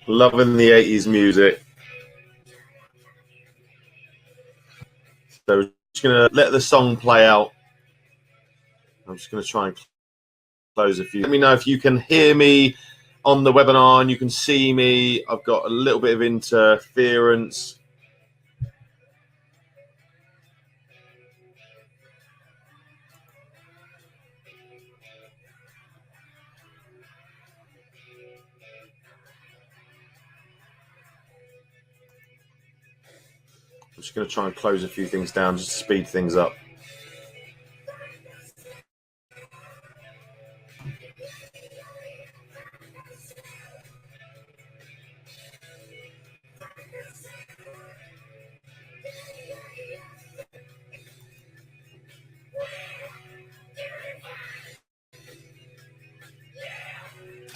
Loving the 80s music. So just going to let the song play out. I'm just going to try and close a few. Let me know if you can hear me on the webinar and you can see me. I've got a little bit of interference. I'm just going to try and close a few things down just to speed things up.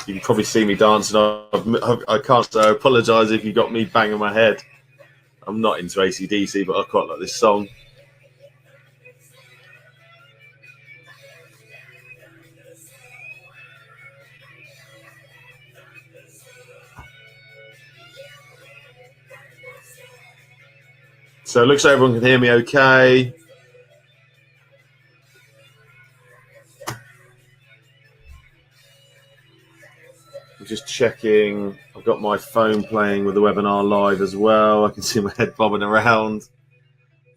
You can probably see me dancing. I can't, so I apologise if you got me banging my head. I'm not into AC/DC, but I quite like this song. So it looks like everyone can hear me okay. I'm just checking. I've got my phone playing with the webinar live as well. I can see my head bobbing around.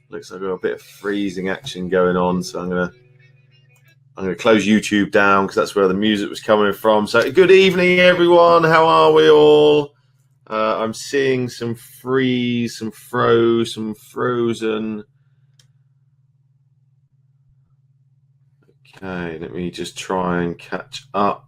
Looks like I've got a bit of freezing action going on. So I'm gonna close YouTube down because that's where the music was coming from. So good evening, everyone. How are we all? I'm seeing some freeze, some froze, some frozen. Okay, let me just try and catch up.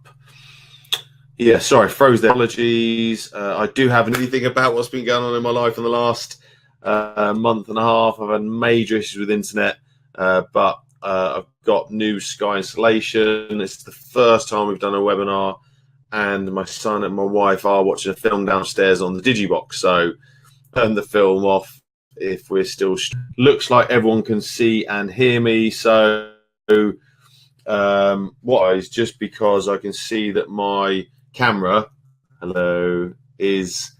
Yeah, sorry, froze there. Apologies. I do have anything about what's been going on in my life in the last month and a half. I've had major issues with internet, but I've got new Sky installation. It's the first time we've done a webinar, and my son and my wife are watching a film downstairs on the Digibox. So turn the film off if we're still. Looks like everyone can see and hear me. So what is just because I can see that my camera, hello, is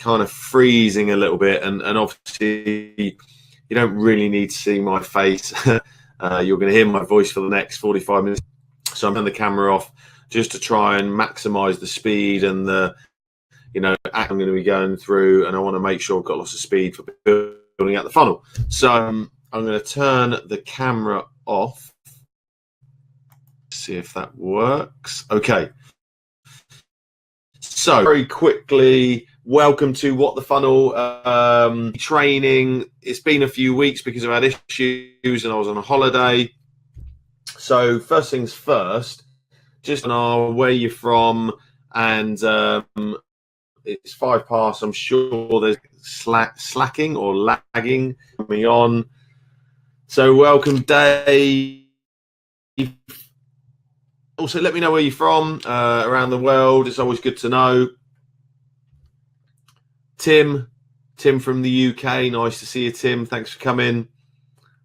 kind of freezing a little bit, and obviously you don't really need to see my face. You're going to hear my voice for the next 45 minutes. So I'm turning the camera off just to try and maximize the speed and the, act I'm going to be going through, and I want to make sure I've got lots of speed for building out the funnel. So I'm going to turn the camera off. See if that works. Okay. So very quickly, welcome to What the Funnel training. It's been a few weeks because I've had issues and I was on a holiday. So first things first, just know where you're from, and it's 5 past. I'm sure there's slacking or lagging coming on. So welcome, Dave. Also, let me know where you're from around the world. It's always good to know. Tim from the UK. Nice to see you, Tim. Thanks for coming.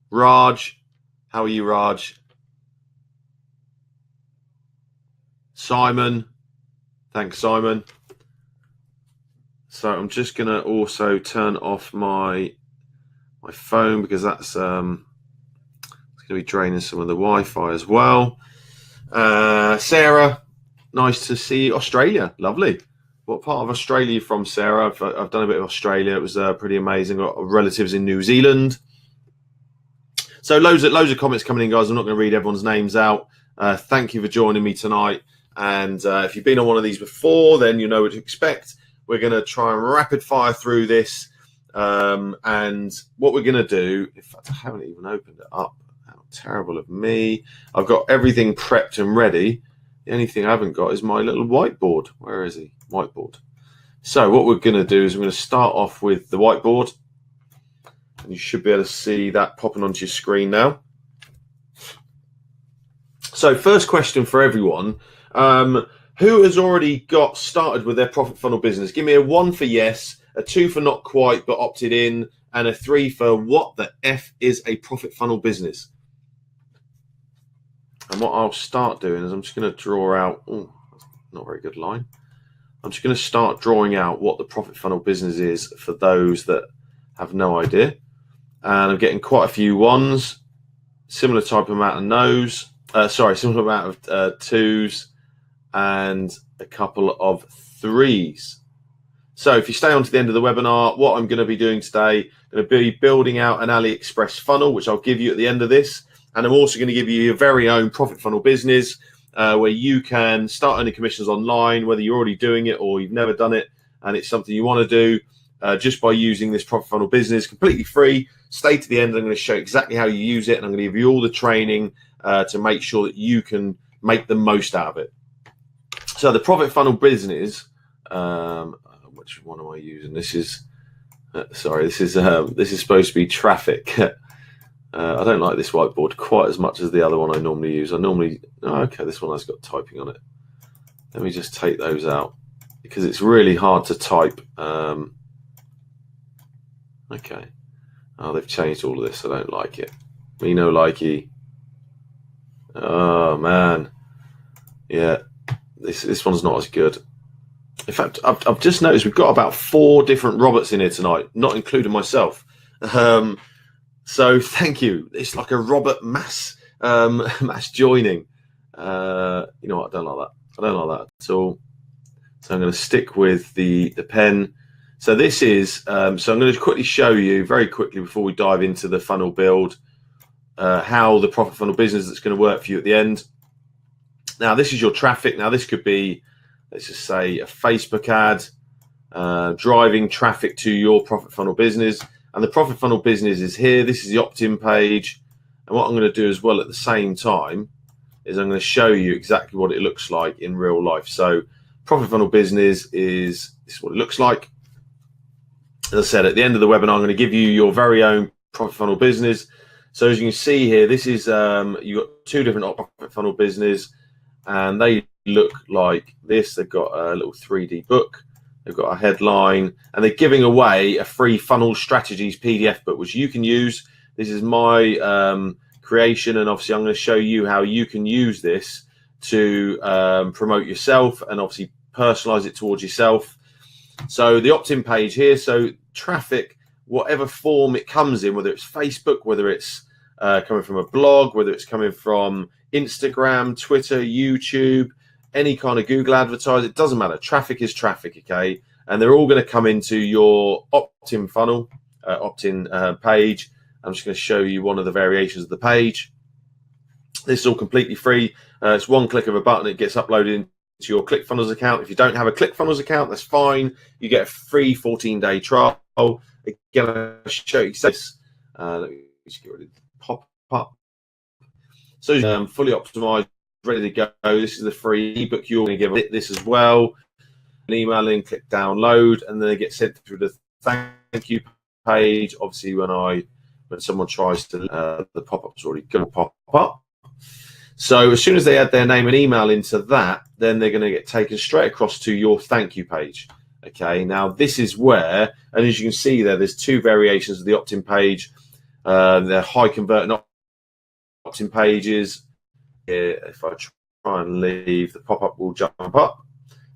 Raj, how are you, Raj? Simon, thanks, Simon. So I'm just going to also turn off my phone because that's it's going to be draining some of the Wi-Fi as well. Sarah, nice to see you. Australia, lovely. What part of Australia are you from, Sarah? I've done a bit of Australia. It was pretty amazing. Got relatives in New Zealand. So loads of comments coming in, guys. I'm not going to read everyone's names out. Thank you for joining me tonight. And if you've been on one of these before, then you know what to expect. We're going to try and rapid fire through this. And what we're going to do, in fact, I haven't even opened it up. How terrible of me. I've got everything prepped and ready. The only thing I haven't got is my little whiteboard. Where is he? Whiteboard. So what we're going to do is we're going to start off with the whiteboard. And you should be able to see that popping onto your screen now. So first question for everyone. Who has already got started with their profit funnel business? Give me a 1 for yes, a 2 for not quite but opted in, and a 3 for what the F is a profit funnel business. And what I'll start doing is I'm just going to draw out, oh, not a very good line. I'm just going to start drawing out what the profit funnel business is for those that have no idea. And I'm getting quite a few ones, similar type amount of no's, similar amount of twos, and a couple of threes. So if you stay on to the end of the webinar, what I'm going to be doing today, I'm going to be building out an AliExpress funnel, which I'll give you at the end of this. And I'm also going to give you your very own profit funnel business where you can start earning commissions online, whether you're already doing it or you've never done it and it's something you want to do just by using this profit funnel business, completely free. Stay to the end. I'm going to show you exactly how you use it, and I'm going to give you all the training to make sure that you can make the most out of it. So the profit funnel business, which one am I using? This is this is supposed to be traffic. I don't like this whiteboard quite as much as the other one I normally use. Okay, this one has got typing on it. Let me just take those out because it's really hard to type. Okay. Oh, they've changed all of this. I don't like it. Me no likey. Oh man. Yeah. This one's not as good. In fact, I've just noticed we've got about 4 different Roberts in here tonight, not including myself. So thank you. It's like a Robert mass joining. You know what? I don't like that. I don't like that at all. So I'm going to stick with the pen. So this is, so I'm going to quickly show you very quickly before we dive into the funnel build, how the profit funnel business that's going to work for you at the end. Now, this is your traffic. Now, this could be, let's just say, a Facebook ad, driving traffic to your profit funnel business. And the profit funnel business is here. This is the opt-in page. And what I'm going to do as well at the same time is I'm going to show you exactly what it looks like in real life. So profit funnel business this is what it looks like. As I said, at the end of the webinar, I'm going to give you your very own profit funnel business. So as you can see here, this is, you've got 2 different profit funnel business, and they look like this. They've got a little 3D book. They've got a headline, and they're giving away a free funnel strategies PDF book, which you can use. This is my creation, and obviously I'm going to show you how you can use this to promote yourself and obviously personalize it towards yourself. So the opt-in page here, so traffic, whatever form it comes in, whether it's Facebook, whether it's coming from a blog, whether it's coming from Instagram, Twitter, YouTube, any kind of Google advertising, it doesn't matter. Traffic is traffic, okay? And they're all going to come into your opt-in funnel, opt-in page. I'm just going to show you one of the variations of the page. This is all completely free. It's one click of a button. It gets uploaded into your Clickfunnels account. If you don't have a Clickfunnels account, that's fine. You get a free 14-day trial. Again, I'll show you this. Let me just get rid of the pop-up. So fully optimized, ready to go. This is the free ebook. You're going to give it this as well. An email in, click download, and then they get sent through the thank you page. Obviously, when someone tries to, the pop-up's already going to pop up. So as soon as they add their name and email into that, then they're going to get taken straight across to your thank you page. Okay, now this is where, and as you can see there's 2 variations of the opt-in page. They're high converting opt-in pages. If I try and leave, the pop-up will jump up.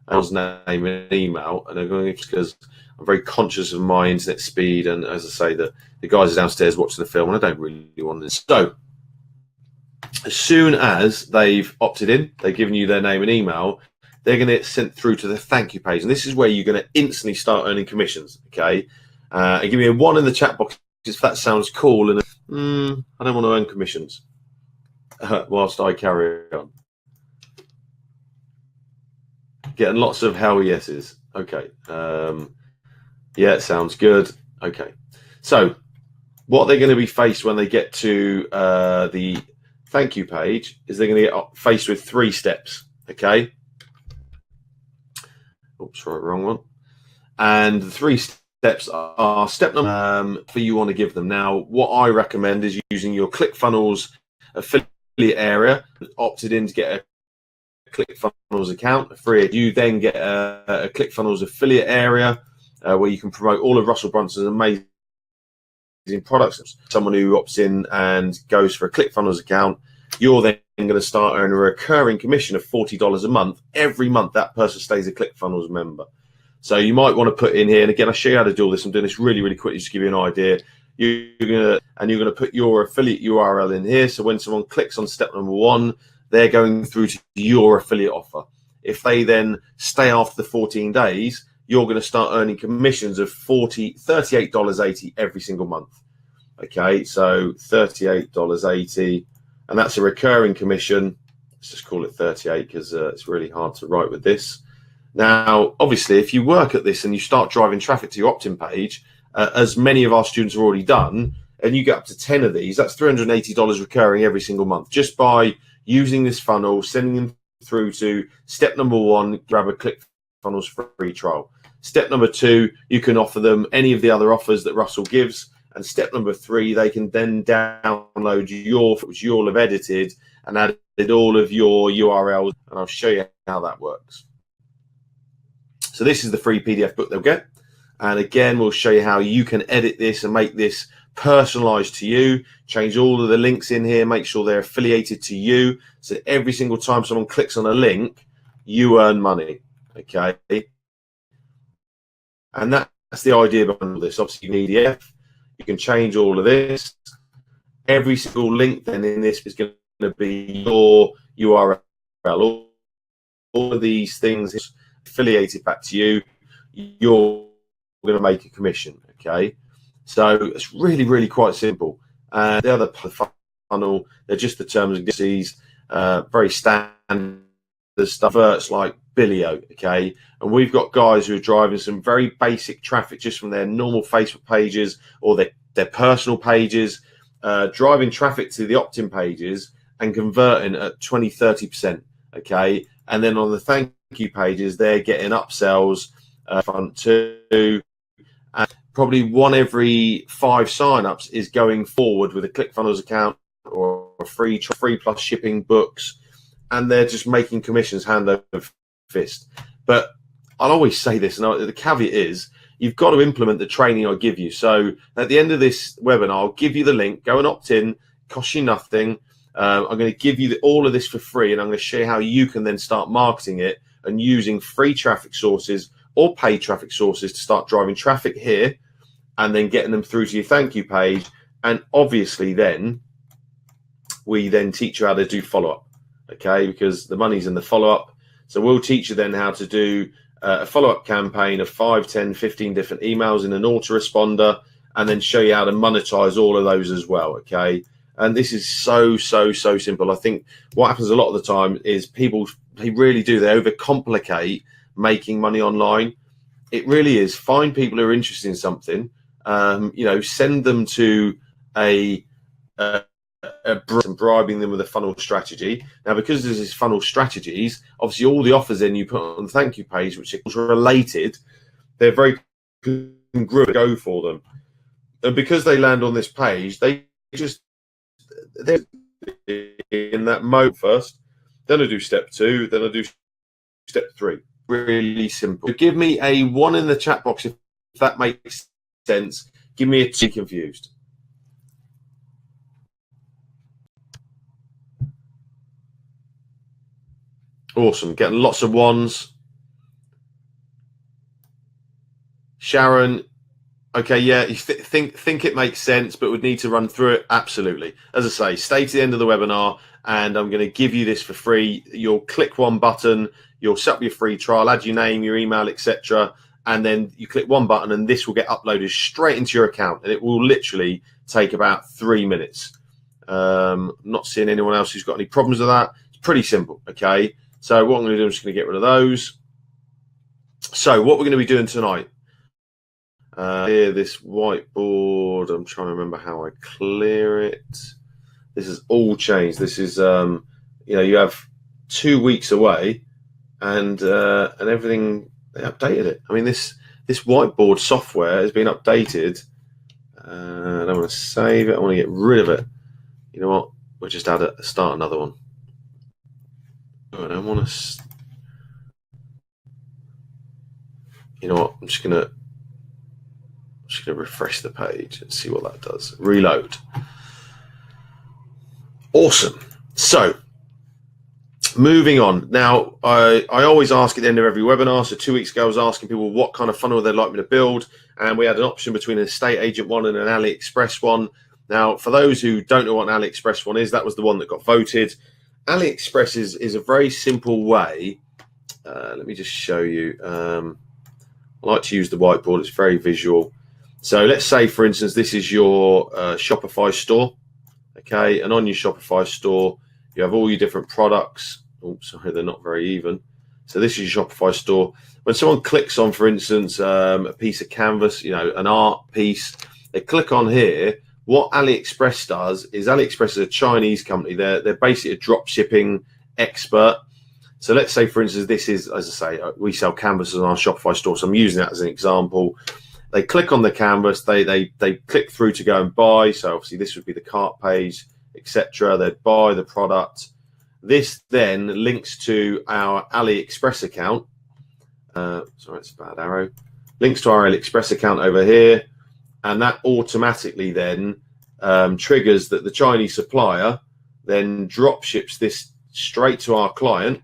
As name and email, and I'm going to, because I'm very conscious of my internet speed, and as I say, the guys are downstairs watching the film, and I don't really want this. So as soon as they've opted in, they've given you their name and email, they're going to get sent through to the thank you page, and this is where you're going to instantly start earning commissions. Okay, and give me a 1 in the chat box if that sounds cool, and I don't want to earn commissions whilst I carry on. Getting lots of hell yeses. Okay. Yeah, sounds good. Okay. So what they're going to be faced when they get to the thank you page is they're going to get faced with 3 steps. Okay. Oops, sorry, wrong one. And the 3 steps are step number for you want to give them. Now, what I recommend is using your Clickfunnels affiliate area, opted in to get a Clickfunnels account free. You then get a Clickfunnels affiliate area where you can promote all of Russell Brunson's amazing products. Someone who opts in and goes for a Clickfunnels account, you're then going to start earning a recurring commission of $40 a month. Every month that person stays a ClickFunnels member. So you might want to put in here, and again, I'll show you how to do all this. I'm doing this really, really quickly just to give you an idea. You're gonna put your affiliate URL in here. So when someone clicks on step number 1, they're going through to your affiliate offer. If they then stay after the 14 days, you're going to start earning commissions of $38.80 every single month. Okay, so $38.80, and that's a recurring commission. Let's just call it 38 because it's really hard to write with this. Now, obviously, if you work at this and you start driving traffic to your opt-in page, as many of our students have already done, and you get up to 10 of these, that's $380 recurring every single month, just by using this funnel, sending them through to step number 1, grab a ClickFunnels free trial. Step number 2, you can offer them any of the other offers that Russell gives. And step number 3, they can then download which you'll have edited and added all of your URLs, and I'll show you how that works. So this is the free PDF book they'll get. And again, we'll show you how you can edit this and make this personalized to you, change all of the links in here, make sure they're affiliated to you. So every single time someone clicks on a link, you earn money, okay? And that's the idea behind all this. Obviously, you need EDF. You can change all of this. Every single link then in this is going to be your URL. All of these things affiliated back to you. You're going to make a commission, okay? So it's really, really quite simple. And the other funnel, they're just the terms and conditions, very standard stuff. It's like Billio, okay? And we've got guys who are driving some very basic traffic just from their normal Facebook pages or their personal pages, driving traffic to the opt-in pages and converting at 20-30%, okay? And then on the thank you pages, they're getting upsells front two, and probably 1 every 5 signups is going forward with a ClickFunnels account or a free plus shipping books, and they're just making commissions hand over fist. But I'll always say this, and the caveat is you've got to implement the training I give you. So at the end of this webinar, I'll give you the link, go and opt in, costs you nothing. I'm going to give you all of this for free, and I'm going to show you how you can then start marketing it and using free traffic sources or paid traffic sources to start driving traffic here and then getting them through to your thank you page. And obviously then we then teach you how to do follow-up, okay? Because the money's in the follow-up. So we'll teach you then how to do a follow-up campaign of 5, 10, 15 different emails in an autoresponder, and then show you how to monetize all of those as well, okay? And this is so simple. I think what happens a lot of the time is people, they really do, they overcomplicate making money online. It really is. Find people who are interested in something, send them to and bribing them with a funnel strategy. Now, because this is funnel strategies, obviously all the offers then you put on the thank you page, which are related, they're very congruent, go for them. And because they land on this page, they're in that mode first, then I do step 2, then I do step 3. Really simple. Give me a 1 in the chat box if that makes sense. Give me a 2 confused. Awesome. Getting lots of 1s. Sharon, okay, yeah, you think it makes sense, but would need to run through it. Absolutely. As I say, stay to the end of the webinar, and I'm going to give you this for free. You'll click 1 button, you'll set up your free trial, add your name, your email, etc., and then you click 1 button, and this will get uploaded straight into your account, and it will literally take about 3 minutes. Not seeing anyone else who's got any problems with that. It's pretty simple, okay? So what I'm going to do, I'm just going to get rid of those. So what we're going to be doing tonight, here, this whiteboard, I'm trying to remember how I clear it. This has all changed. This is, you have 2 weeks away, and everything, they updated it. I mean, this whiteboard software has been updated. I don't want to save it. I want to get rid of it. You know what? We'll just start another one. I don't want to. You know what? I'm just gonna refresh the page and see what that does. Reload. Awesome. So Moving on. Now, I always ask at the end of every webinar. So 2 weeks ago, I was asking people what kind of funnel they'd like me to build. And we had an option between an estate agent one and an AliExpress one. Now, for those who don't know what an AliExpress one is, that was the one that got voted. AliExpress is a very simple way. Let me just show you. I like to use the whiteboard. It's very visual. So let's say, for instance, this is your Shopify store. Okay. And on your Shopify store, you have all your different products. Oh, sorry, they're not very even. So this is your Shopify store. When someone clicks on, for instance, a piece of canvas, an art piece, they click on here. What AliExpress does is AliExpress is a Chinese company. They're basically a drop shipping expert. So let's say, for instance, this is, as I say, we sell canvases on our Shopify store. So I'm using that as an example. They click on the canvas. They click through to go and buy. So obviously this would be the cart page, etc. They'd buy the product. This then links to our AliExpress account. Sorry, it's a bad arrow. Links to our AliExpress account over here. And that automatically then triggers that the Chinese supplier then drop ships this straight to our client.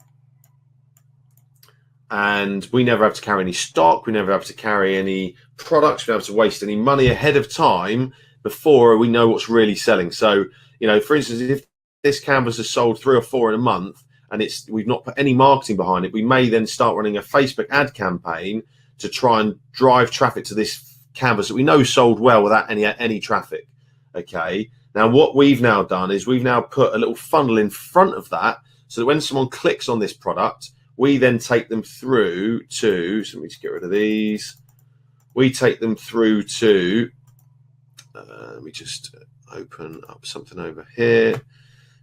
And we never have to carry any stock. We never have to carry any products. We don't have to waste any money ahead of time before we know what's really selling. So, for instance, if this canvas is sold 3 or 4 in a month and we've not put any marketing behind it, we may then start running a Facebook ad campaign to try and drive traffic to this canvas that we know sold well without any traffic. Okay. Now, what we've now done is we've now put a little funnel in front of that so that when someone clicks on this product, we then take them through to, so let me just get rid of these. We take them through to, let me just open up something over here.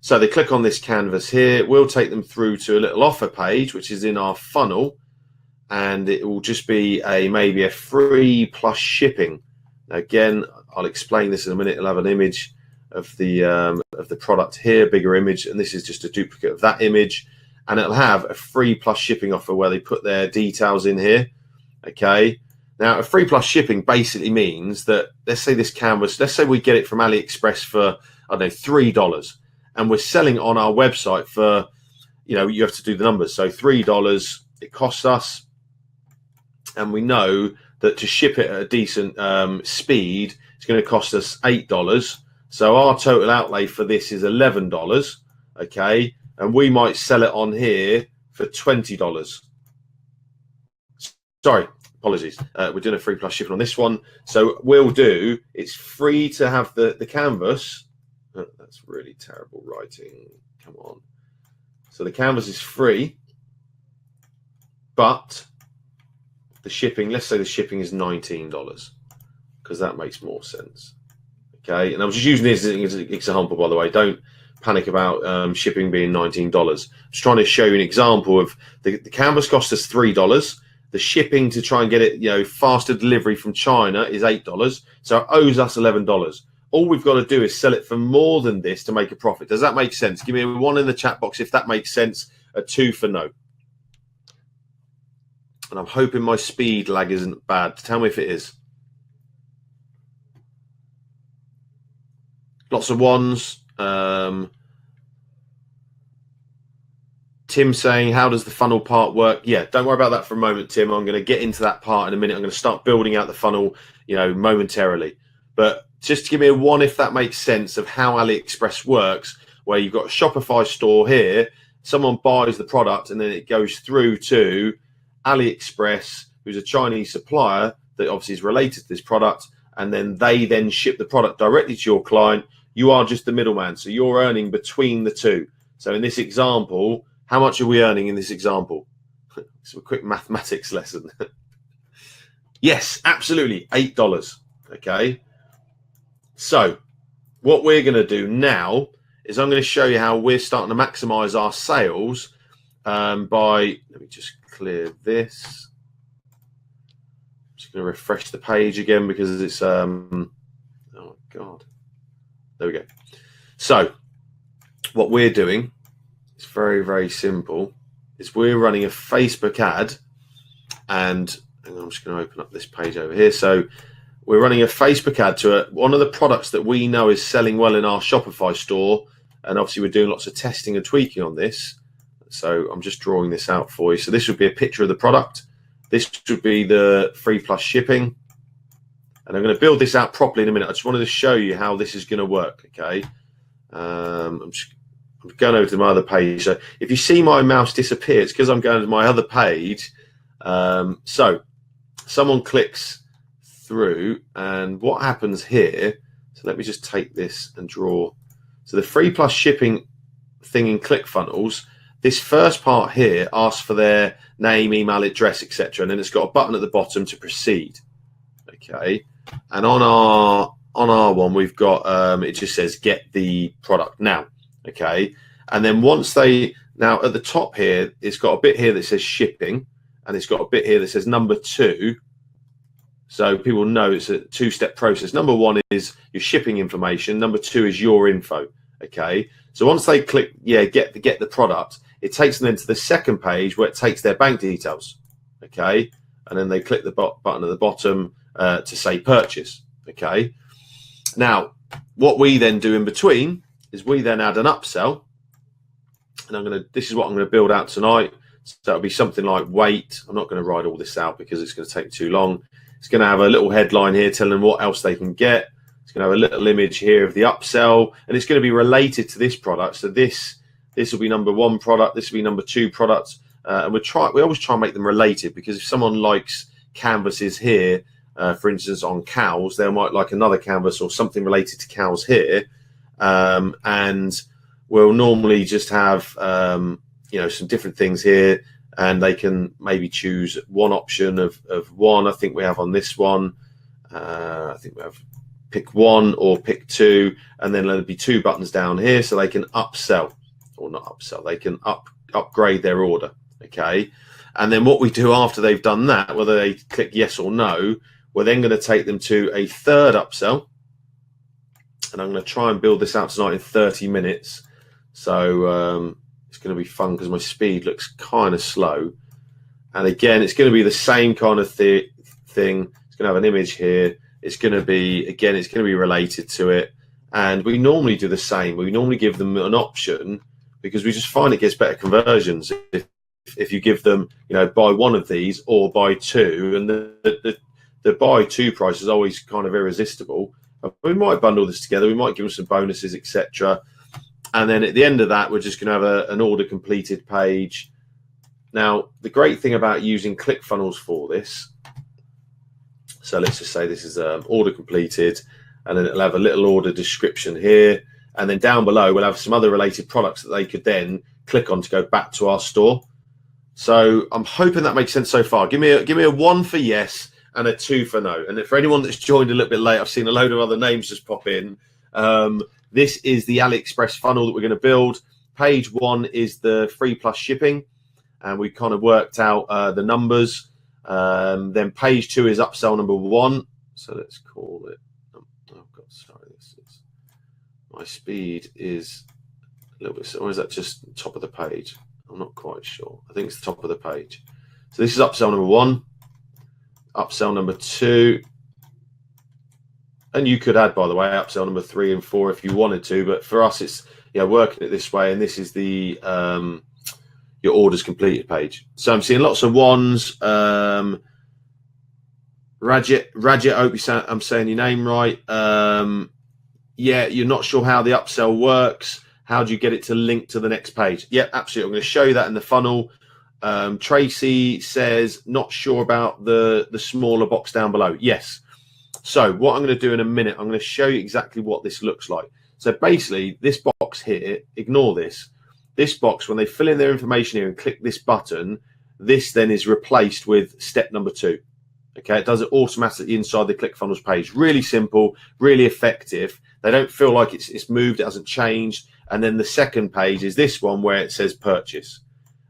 So they click on this canvas here. We'll take them through to a little offer page, which is in our funnel. And it will just be maybe a free plus shipping. Now, again, I'll explain this in a minute. It'll have an image of the product here, bigger image. And this is just a duplicate of that image. And it'll have a free plus shipping offer where they put their details in here. Okay. Now, a free plus shipping basically means that, let's say this canvas, let's say we get it from AliExpress for, I don't know, $3. And we're selling on our website for, you have to do the numbers. So $3 it costs us. And we know that to ship it at a decent speed, it's going to cost us $8. So our total outlay for this is $11. Okay. And we might sell it on here for $20. Sorry, apologies. We're doing a free plus shipping on this one. So it's free to have the canvas. Oh, that's really terrible writing. Come on. So the canvas is free, but the shipping, let's say the shipping is $19 because that makes more sense. Okay. And I was just using this as an example, by the way. Don't panic about shipping being $19. I'm just trying to show you an example of the canvas cost us $3. The shipping to try and get it, faster delivery from China is $8. So it owes us $11. All we've got to do is sell it for more than this to make a profit. Does that make sense? Give me a 1 in the chat box if that makes sense, a 2 for no. And I'm hoping my speed lag isn't bad. Tell me if it is. Lots of 1s. Tim saying, how does the funnel part work? Yeah, don't worry about that for a moment, Tim. I'm going to get into that part in a minute. I'm going to start building out the funnel, momentarily. But just to give me a 1 if that makes sense of how AliExpress works, where you've got a Shopify store here, someone buys the product and then it goes through to AliExpress, who's a Chinese supplier that obviously is related to this product, and then they then ship the product directly to your client. You are just the middleman, so you're earning between the two. So in this example, how much are we earning in this example? It's a quick mathematics lesson. Yes, absolutely, $8. Okay. So what we're going to do now is I'm going to show you how we're starting to maximize our sales by, let me just clear this. I'm just going to refresh the page again because it's, oh my God. There we go. So what we're doing, it's very, very simple, is we're running a Facebook ad, and I'm just going to open up this page over here. So we're running a Facebook ad to one of the products that we know is selling well in our Shopify store. And obviously we're doing lots of testing and tweaking on this. So I'm just drawing this out for you. So this would be a picture of the product. This would be the free plus shipping. And I'm going to build this out properly in a minute. I just wanted to show you how this is going to work, okay? I'm going over to my other page. So if you see my mouse disappear, it's because I'm going to my other page. So someone clicks through, and what happens here, so let me just take this and draw. So the free plus shipping thing in Clickfunnels, this first part here asks for their name, email address, etc. And then it's got a button at the bottom to proceed. Okay. And on our one, we've got, it just says get the product now. Okay. And then once now at the top here, it's got a bit here that says shipping, and it's got a bit here that says number 2. So people know it's a 2-step process. Number 1 is your shipping information. Number 2 is your info. Okay. So once they click, get the product, it takes them into the second page where it takes their bank details. Okay. And then they click the button at the bottom to say purchase. Okay. Now, what we then do in between is we then add an upsell. And this is what I'm going to build out tonight. So it'll be something like wait. I'm not going to write all this out because it's going to take too long. It's going to have a little headline here telling them what else they can get. It's going to have a little image here of the upsell, and it's going to be related to this product. So this will be number 1 product. This will be number 2 product. And we always try and make them related, because if someone likes canvases here, for instance, on cows, they might like another canvas or something related to cows here. And we'll normally just have, some different things here, and they can maybe choose one option of one. I think we have on this one, I think we have pick 1 or pick 2, and then there'll be 2 buttons down here so they can upsell, or not upsell, they can upgrade their order. Okay. And then what we do after they've done that, whether they click yes or no, we're then going to take them to a third upsell. And I'm going to try and build this out tonight in 30 minutes. So it's going to be fun because my speed looks kind of slow. And again, it's going to be the same kind of thing. It's going to have an image here. It's going to be, again, it's going to be related to it. And we normally do the same. We normally give them an option because we just find it gets better conversions if you give them, buy 1 of these or buy 2. And the buy 2 price is always kind of irresistible. We might bundle this together. We might give them some bonuses, etc. And then at the end of that, we're just going to have an order completed page. Now, the great thing about using Clickfunnels for this, so let's just say this is order completed, and then it'll have a little order description here. And then down below, we'll have some other related products that they could then click on to go back to our store. So I'm hoping that makes sense so far. Give me a 1 for yes and a 2 for no. And for anyone that's joined a little bit late, I've seen a load of other names just pop in. This is the AliExpress funnel that we're going to build. Page 1 is the free plus shipping, and we kind of worked out the numbers. Then page 2 is upsell number 1. So let's call it. My speed is a little bit, or is that just top of the page? I'm not quite sure. I think it's the top of the page. So this is upsell number 1, upsell number 2. And you could add, by the way, upsell number 3 and 4 if you wanted to. But for us, it's working it this way. And this is the your orders completed page. So I'm seeing lots of 1s. Rajit, I hope I'm saying your name right. You're not sure how the upsell works. How do you get it to link to the next page? Yeah, absolutely. I'm going to show you that in the funnel. Tracy says, not sure about the smaller box down below. Yes. So what I'm going to do in a minute, I'm going to show you exactly what this looks like. So basically, this box here, ignore this. This box, when they fill in their information here and click this button, this then is replaced with step number 2. Okay, it does it automatically inside the Clickfunnels page. Really simple, really effective. They don't feel like it's moved, it hasn't changed. And then the second page is this one where it says purchase.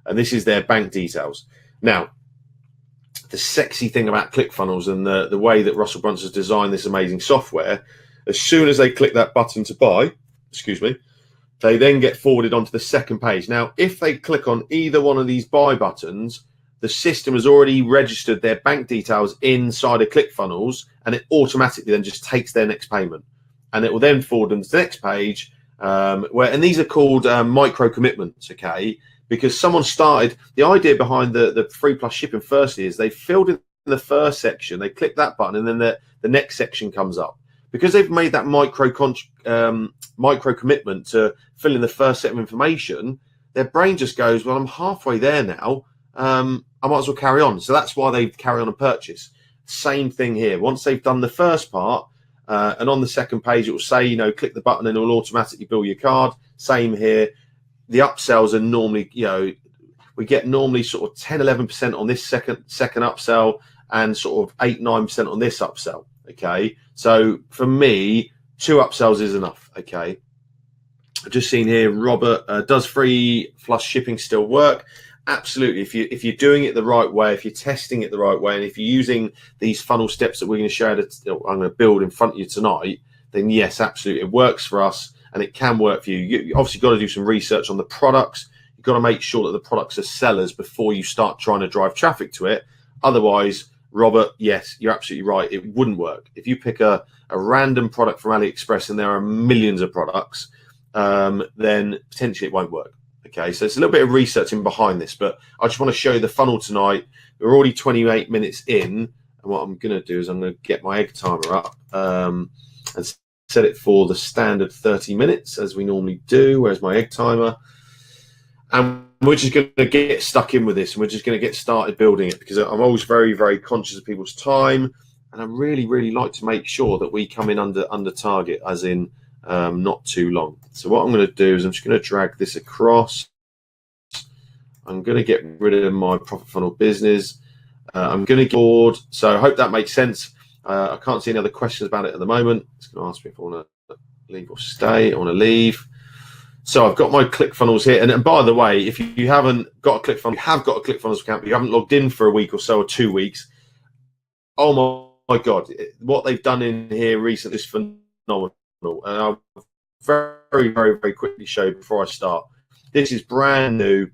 And this is their bank details. Now, the sexy thing about Clickfunnels and the way that Russell Brunson's designed this amazing software, as soon as they click that button to buy, they then get forwarded onto the second page. Now, if they click on either one of these buy buttons, the system has already registered their bank details inside of Clickfunnels, and it automatically then just takes their next payment. And it will then forward them to the next page, and these are called micro commitments, okay? because someone started, the idea behind the free plus shipping firstly is they filled in the first section, they click that button, and then the next section comes up. Because they've made that micro commitment to fill in the first set of information, their brain just goes, well, I'm halfway there now. I might as well carry on. So that's why they carry on and purchase. Same thing here. Once they've done the first part, and on the second page, it will say, click the button and it will automatically bill your card. Same here. The upsells are normally, we get normally sort of 10, 11% on this second upsell and sort of 8, 9% on this upsell. Okay. So for me, 2 upsells is enough. Okay. I've just seen here, Robert, does free plus shipping still work? Absolutely. If you're doing it the right way, if you're testing it the right way, and if you're using these funnel steps that we're going to show I'm going to build in front of you tonight, then yes, absolutely, it works for us and it can work for you. You obviously got to do some research on the products. You've got to make sure that the products are sellers before you start trying to drive traffic to it. Otherwise, Robert, yes, you're absolutely right. It wouldn't work. If you pick a random product from AliExpress and there are millions of products, then potentially it won't work. Okay, so it's a little bit of researching behind this, but I just want to show you the funnel tonight. We're already 28 minutes in, and what I'm going to do is I'm going to get my egg timer up and set it for the standard 30 minutes as we normally do. Where's my egg timer? And we're just going to get stuck in with this, and we're just going to get started building it, because I'm always very, very conscious of people's time, and I really, really like to make sure that we come in under target, as in not too long. So what I'm going to do is I'm just going to drag this across. I'm going to get rid of my profit funnel business. I'm going to get bored. So I hope that makes sense. I can't see any other questions about it at the moment. It's going to ask me if I want to leave or stay. I want to leave. So I've got my ClickFunnels here. And by the way, if you haven't got a ClickFunnels, you have got a ClickFunnels account, but you haven't logged in for a week or so, or 2 weeks. Oh my God, what they've done in here recently is phenomenal. And I'll very, very, very quickly show you before I start. This is brand new,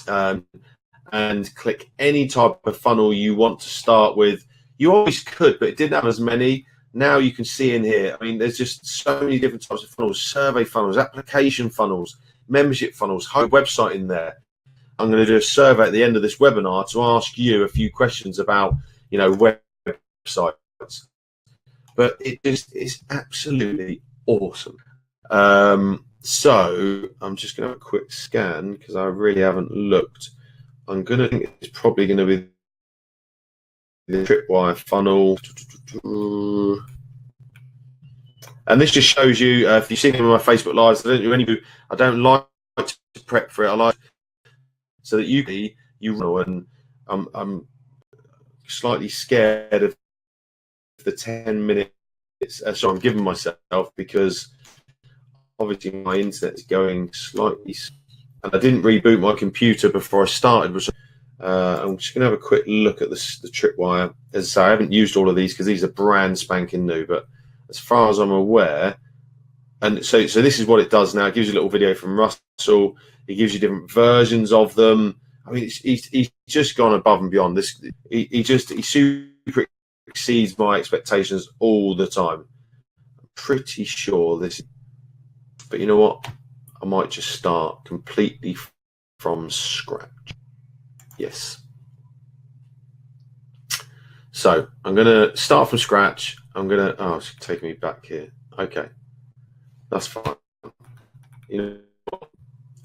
and click any type of funnel you want to start with. You always could, but it didn't have as many. Now you can see in here, I mean, there's just so many different types of funnels: survey funnels, application funnels, membership funnels, whole website in there. I'm going to do a survey at the end of this webinar to ask you a few questions about, websites. But it just is absolutely awesome. So I'm just going to have a quick scan because I really haven't looked. I'm going to think it's probably going to be the tripwire funnel. And this just shows you, if you've seen them on my Facebook lives, I don't like to prep for it. I like so that you know, and I'm slightly scared of the 10 minutes. So I'm giving myself, because obviously my internet is going slightly, and I didn't reboot my computer before I started, which I'm just going to have a quick look at the tripwire. As I say, I haven't used all of these because these are brand spanking new, but as far as I'm aware, and so this is what it does now. It gives you a little video from Russell. It gives you different versions of them. I mean, he's just gone above and beyond. He super exceeds my expectations all the time. I'm pretty sure this, but you know what? I might just start completely from scratch. Yes. So I'm going to start from scratch. It's taking me back here. Okay. That's fine. You know what?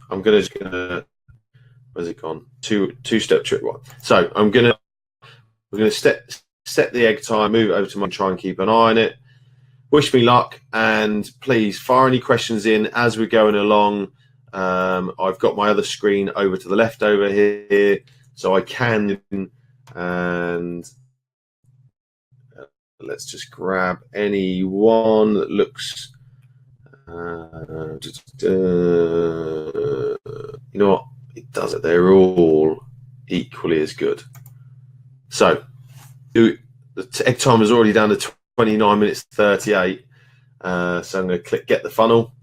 I'm going to, where's it gone? Two-step trick one. So we're going to set the egg time, move it over to mine, try and keep an eye on it. Wish me luck, and please fire any questions in as we're going along. I've got my other screen over to the left over here, so I can, and let's just grab any one that looks, you know what, it does it. They're all equally as good. So the egg time is already down to 29 minutes 38. So I'm going to click get the funnel.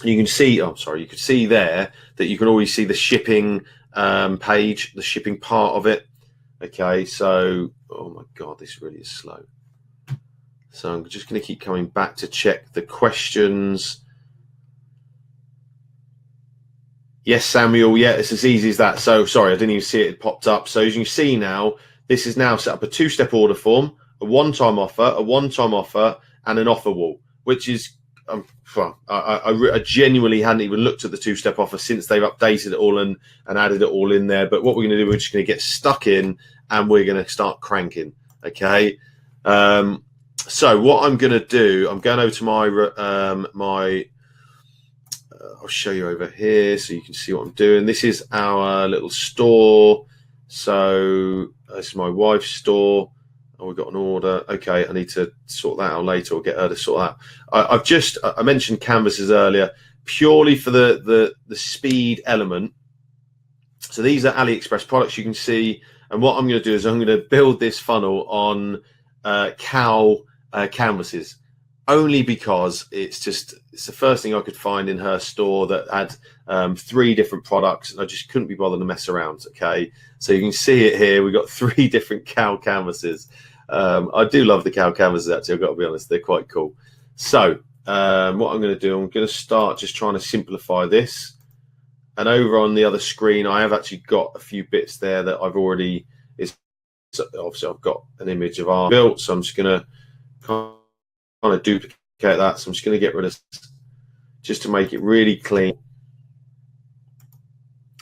You can see, you can see there that you can always see the shipping page, the shipping part of it. Okay, so, oh my God, this really is slow. So I'm just going to keep coming back to check the questions. Yes, Samuel. Yeah, it's as easy as that. So sorry, I didn't even see it popped up. So as you can see now, this is now set up a two-step order form, a one-time offer, and an offer wall, which is I genuinely hadn't even looked at the two-step offer since they've updated it all and added it all in there. But what we're going to do, we're just going to get stuck in and we're going to start cranking. Okay. So what I'm going to do, I'm going over to my I'll show you over here so you can see what I'm doing. This is our little store. So this is my wife's store. Oh, we've got an order. Okay, I need to sort that out later or get her to sort that. I mentioned canvases earlier purely for the speed element. So these are AliExpress products you can see. And what I'm going to do is I'm going to build this funnel on cow canvases, only because it's the first thing I could find in her store that had 3 different products, and I just couldn't be bothered to mess around. Okay, so you can see it here. We've got 3 different cow canvases. I do love the cow canvases, actually. I've got to be honest, they're quite cool. So what I'm going to do, I'm going to start just trying to simplify this. And over on the other screen, I have actually got a few bits there that I've already. Obviously, I've got an image of our built, so I'm just going to kind of duplicate that. So I'm just going to get rid of this just to make it really clean.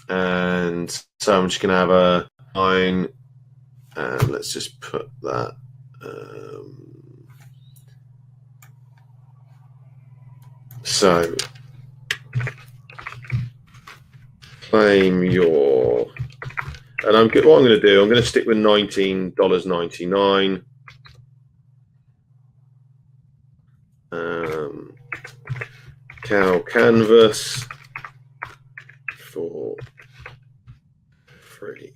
And so I'm just going to have a line, and let's just put that. So claim your, and what I'm going to do, I'm going to stick with $19.99. Cow canvas for free.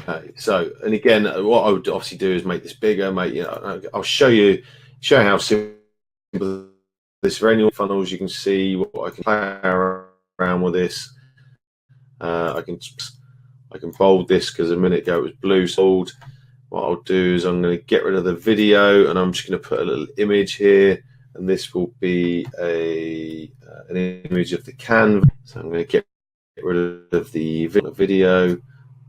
Okay, so, and again, what I would obviously do is make this bigger. I'll show you how simple this. For any funnels, you can see what I can play around with this. I can bold this because a minute ago it was blue sold. What I'll do is I'm going to get rid of the video, and I'm just going to put a little image here, and this will be an image of the canvas. So I'm going to get rid of the video,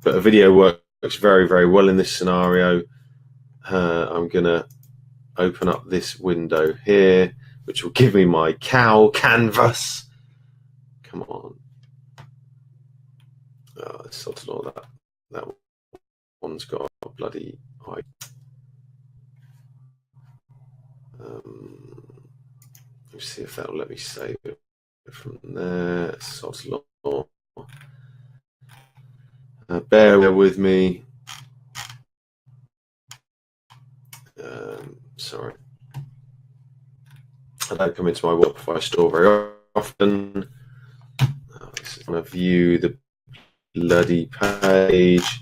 but a video works very, very well in this scenario. I'm going to open up this window here, which will give me my cow canvas. Come on. Oh, it's sorted all that. That one's got a bloody eye. Let's see if that'll let me save it from there. Sort of bear with me. Sorry, I don't come into my Shopify store very often. This is going to view the bloody page.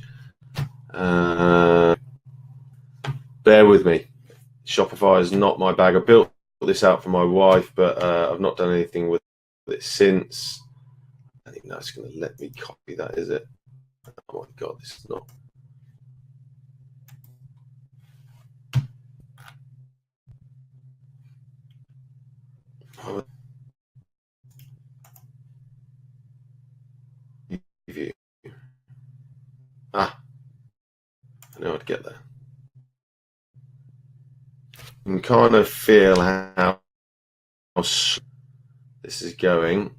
Bear with me. Shopify is not my bag. I built this out for my wife, but I've not done anything with it since. I think that's going to let me copy that, is it? Oh my god, this is not. View. I know I'd get there. You can kind of feel how this is going,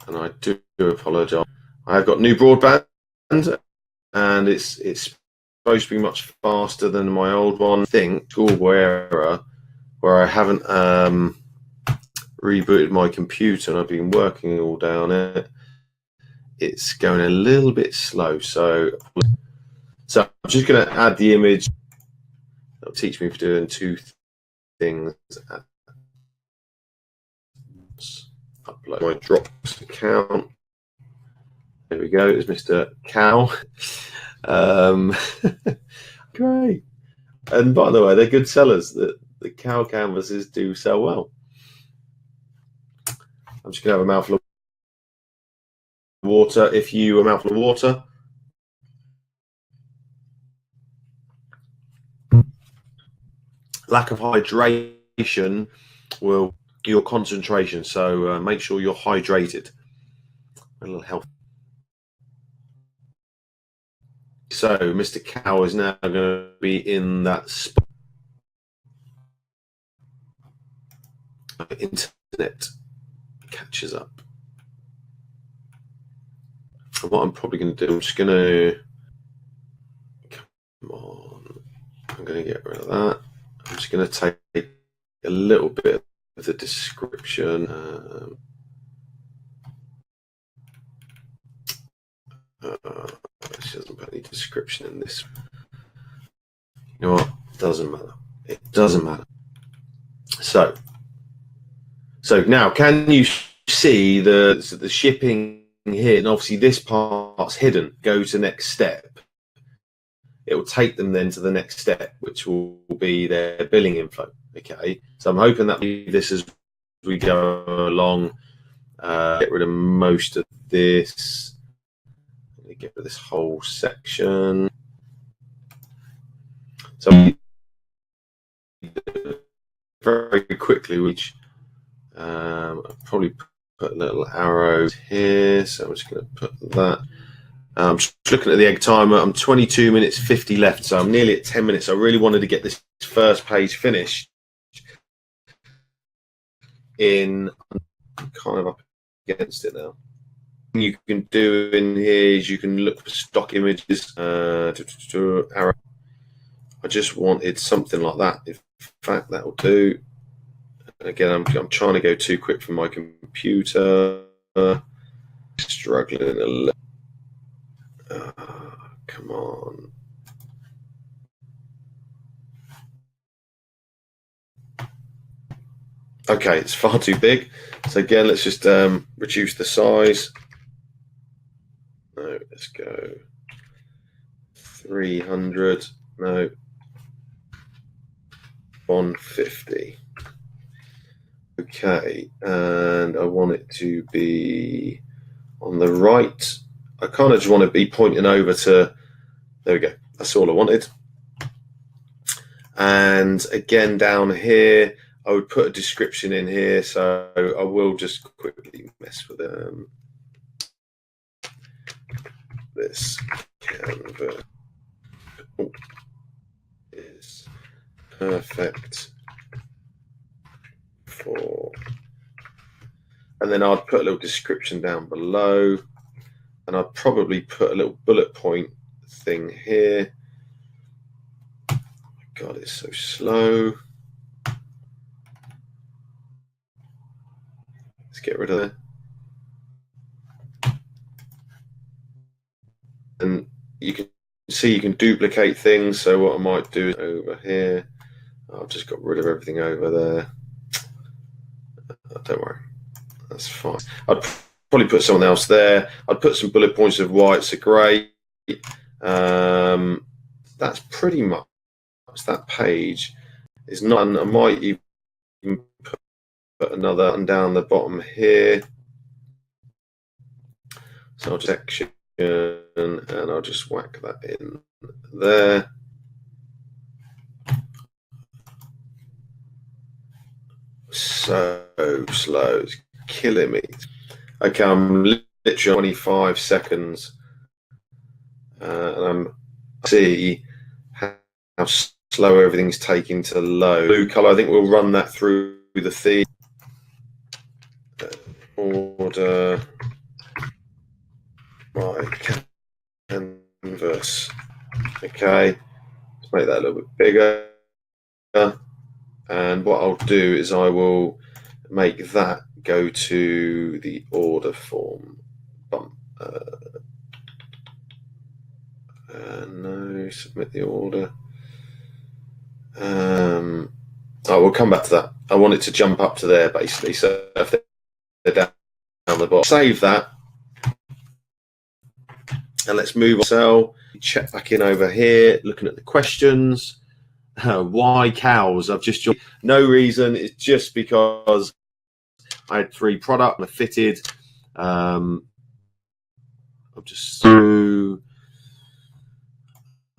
and I do apologise. I've got new broadband, and it's supposed to be much faster than my old one. I think schoolboy error where I haven't rebooted my computer, and I've been working all day on it. It's going a little bit slow, so I'm just going to add the image. That'll teach me for doing 2 things. Upload my drops account. There we go. It's Mr. Cow. Great. And by the way, they're good sellers. The cow canvases do sell well. I'm just going to have a mouthful of water. If you a mouthful of water. Lack of hydration will your concentration. So make sure you're hydrated. A little health. So Mr. Cow is now going to be in that spot. Internet catches up. And what I'm probably going to do, I'm just going to, come on, I'm going to get rid of that. I'm just going to take a little bit of the description. She doesn't put any description in this. You know what? It doesn't matter. It doesn't matter. So now, can you see the shipping here? And obviously this part's hidden. Go to next step. It will take them then to the next step, which will be their billing info. Okay. So I'm hoping that this as we go along, get rid of most of this. Let me get rid of this whole section. So very quickly, which I'll probably put little arrows here. So I'm just going to put that. I'm just looking at the egg timer. I'm 22 minutes 50 left, so I'm nearly at 10 minutes. I really wanted to get this first page finished in. I'm kind of up against it now. You can do in here is you can look for stock images. Arrow. I just wanted something like that. In fact, that will do. Again, I'm trying to go too quick for my computer. Struggling a little. Come on. Okay, it's far too big. So again, let's just reduce the size. No, let's go 300. No, 150. Okay, and I want it to be on the right. I kind of just want to be pointing over to, there we go. That's all I wanted. And again, down here, I would put a description in here. So I will just quickly mess with this canvas is perfect for, and then I'd put a little description down below. And I'd probably put a little bullet point thing here. Oh my God, it's so slow. Let's get rid of that. And you can see you can duplicate things. So what I might do is over here. I've just got rid of everything over there. Don't worry, that's fine. I'd probably put someone else there. I'd put some bullet points of why it's a great. That's pretty much that page. Is not. I might even put another one down the bottom here. So I'll just section and I'll just whack that in there. So slow, it's killing me. Okay, I'm literally 25 seconds, and I see how slow everything's taking to load. Blue color, I think we'll run that through the theme. Order my canvas. Okay, let's make that a little bit bigger. And what I'll do is I will make that go to the order form. No, submit the order. Oh, we'll come back to that. I want it to jump up to there basically. So if they're down the bottom, save that. And let's move on. So check back in over here, looking at the questions. Why cows? I've just joined. No reason. It's just because I had 3 products and I fitted. I'm just through.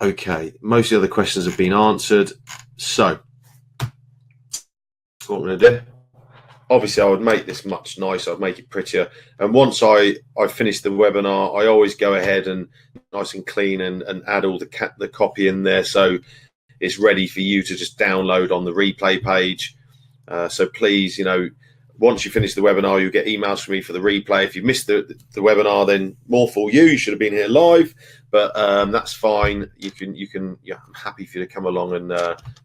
Okay, most of the other questions have been answered. So what I'm going to do obviously I would make this much nicer, I'd make it prettier. And once I finish the webinar, I always go ahead and nice and clean and add all the copy in there, so it's ready for you to just download on the replay page. So please, once you finish the webinar, you'll get emails from me for the replay. If you missed the webinar, then more for you. You should have been here live, but that's fine. You can. Yeah, I'm happy for you to come along and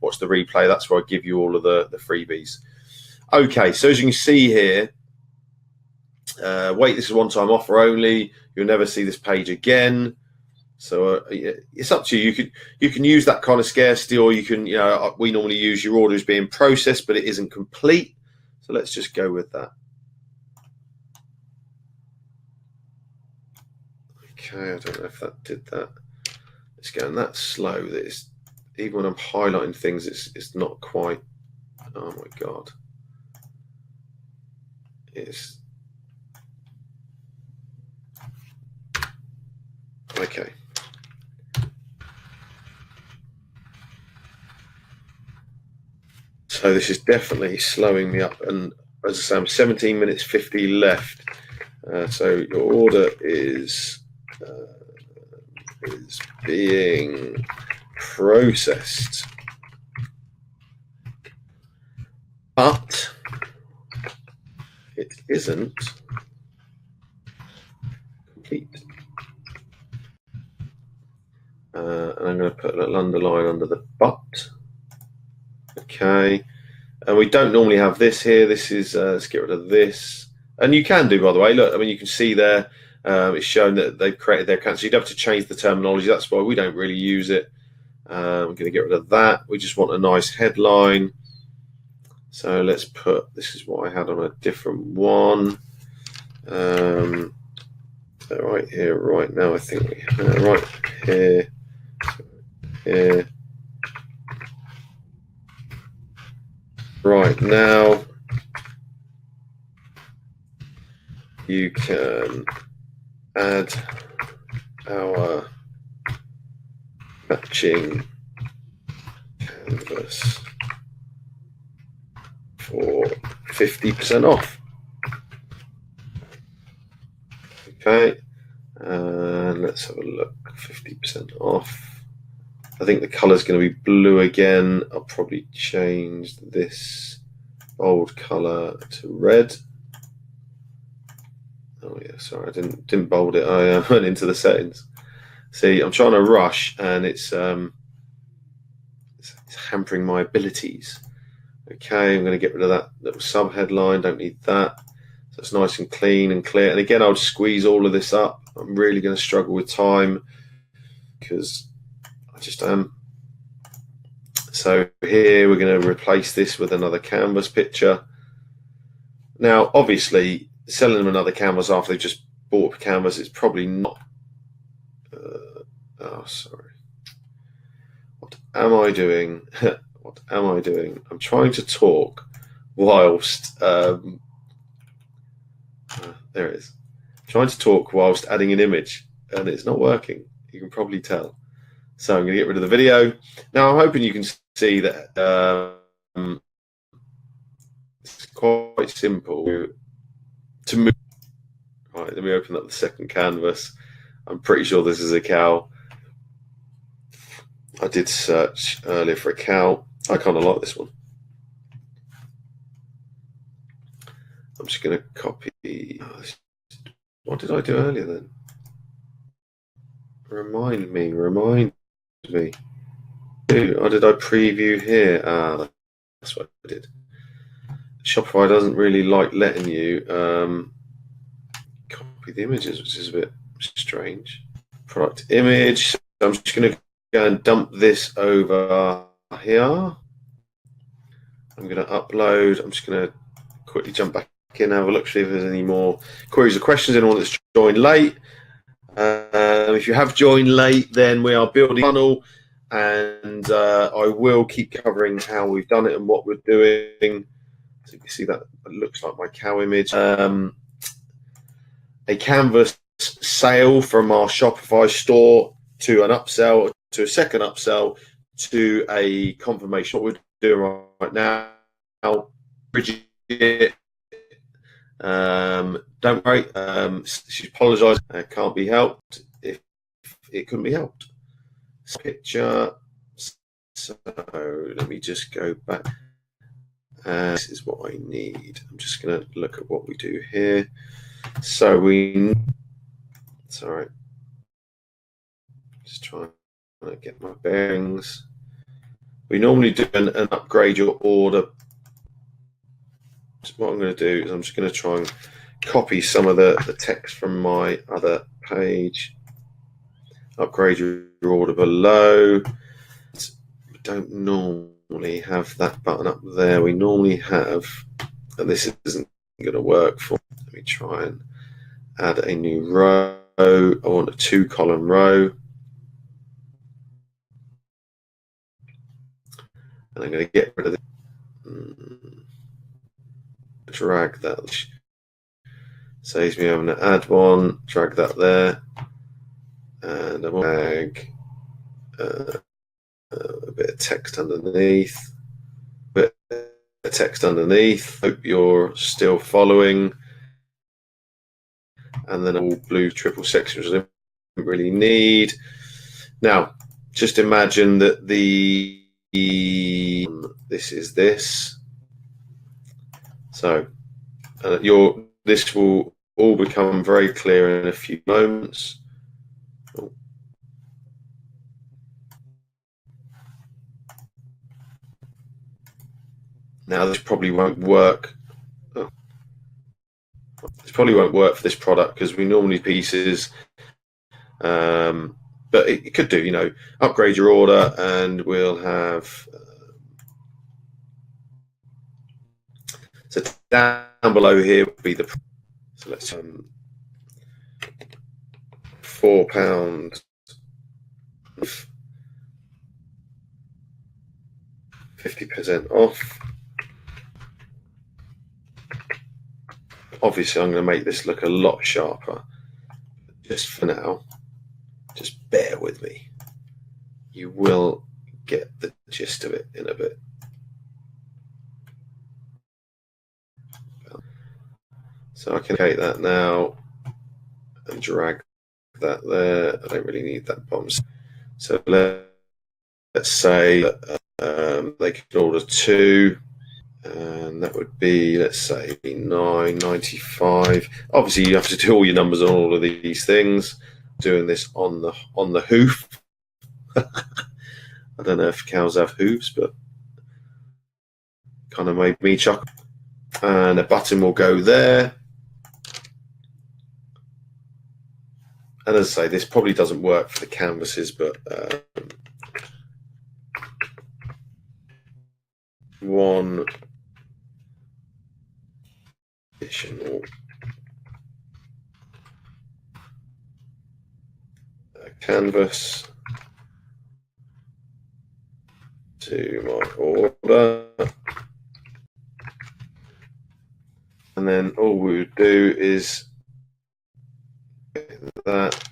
watch the replay. That's where I give you all of the freebies. Okay, so as you can see here, wait, this is one-time offer only. You'll never see this page again. So it's up to you. You can use that kind of scarcity, or you can, we normally use your order is being processed, but it isn't complete. So let's just go with that. Okay, I don't know if that did that. It's going that slow that it's, even when I'm highlighting things, it's not quite. Oh my God. It's okay. So this is definitely slowing me up, and as I say, I'm 17 minutes 50 left. So your order is being processed, but it isn't complete. And I'm going to put a little underline under the but. Okay, and we don't normally have this here. This is let's get rid of this, and you can do, by the way. Look, I mean, you can see there it's shown that they've created their account, so you'd have to change the terminology. That's why we don't really use it. I'm going to get rid of that. We just want a nice headline. So let's put, this is what I had on a different one. Right here, right now, I think we have right here, here. Right now, you can add our matching canvas for 50% off. Okay, and let's have a look. 50% off. I think the color is going to be blue again. I'll probably change this bold color to red. Oh yeah, sorry, I didn't bold it. I went into the settings. See, I'm trying to rush, and it's hampering my abilities. Okay, I'm going to get rid of that little sub headline. Don't need that. So it's nice and clean and clear. And again, I'll squeeze all of this up. I'm really going to struggle with time because I just am. So here we're going to replace this with another canvas picture. Now, obviously, selling them another canvas after they've just bought a canvas is probably not. Oh, sorry. What am I doing? What am I doing? I'm trying to talk whilst there it is. I'm trying to talk whilst adding an image, and it's not working. You can probably tell. So I'm going to get rid of the video. Now I'm hoping you can see that it's quite simple to move. Right, let me open up the second canvas. I'm pretty sure this is a cow. I did search earlier for a cow. I kind of like this one. I'm just going to copy. What did I do earlier then? Remind me. Or did I preview here? That's what I did. Shopify doesn't really like letting you copy the images, which is a bit strange. Product image. So I'm just going to go and dump this over here. I'm going to upload. I'm just going to quickly jump back in and have a look, see if there's any more queries or questions. Anyone that's joined late. If you have joined late, then we are building a funnel, and I will keep covering how we've done it and what we're doing. So you can see that it looks like my cow image. A canvas sale from our Shopify store to an upsell, to a second upsell, to a confirmation. What we're doing right now, Bridget Don't worry. She apologised. Can't be helped if it couldn't be helped. Picture. So let me just go back. This is what I need. I'm just going to look at what we do here. So sorry, just trying to get my bearings. We normally do an upgrade your order. So what I'm going to do is I'm just going to try and copy some of the text from my other page. Upgrade your order below. We don't normally have that button up there. We normally have, and this isn't going to work for me. Let me try and add a new row. I want a 2-column row. And I'm going to get rid of the drag that. Saves me having to add one, drag that there. And I'm going to drag a bit of text underneath. Hope you're still following. And then all blue triple sections I don't really need. Now, just imagine that this is this. So this will all become very clear in a few moments. Now this probably won't work. This probably won't work for this product because we normally pieces, but it could do. You know, upgrade your order, and we'll have. So down below here would be the. So let's £4, 50% off. Obviously, I'm going to make this look a lot sharper. Just for now, just bear with me. You will get the gist of it in a bit. So I can take that now and drag that there. I don't really need that bottom. So let's say they could order 2. And that would be, let's say, $9.95. Obviously, you have to do all your numbers on all of these things. Doing this on the hoof. I don't know if cows have hooves, but kind of made me chuckle. And a button will go there. And as I say, this probably doesn't work for the canvases, but one additional canvas to my order, and then all we would do is that.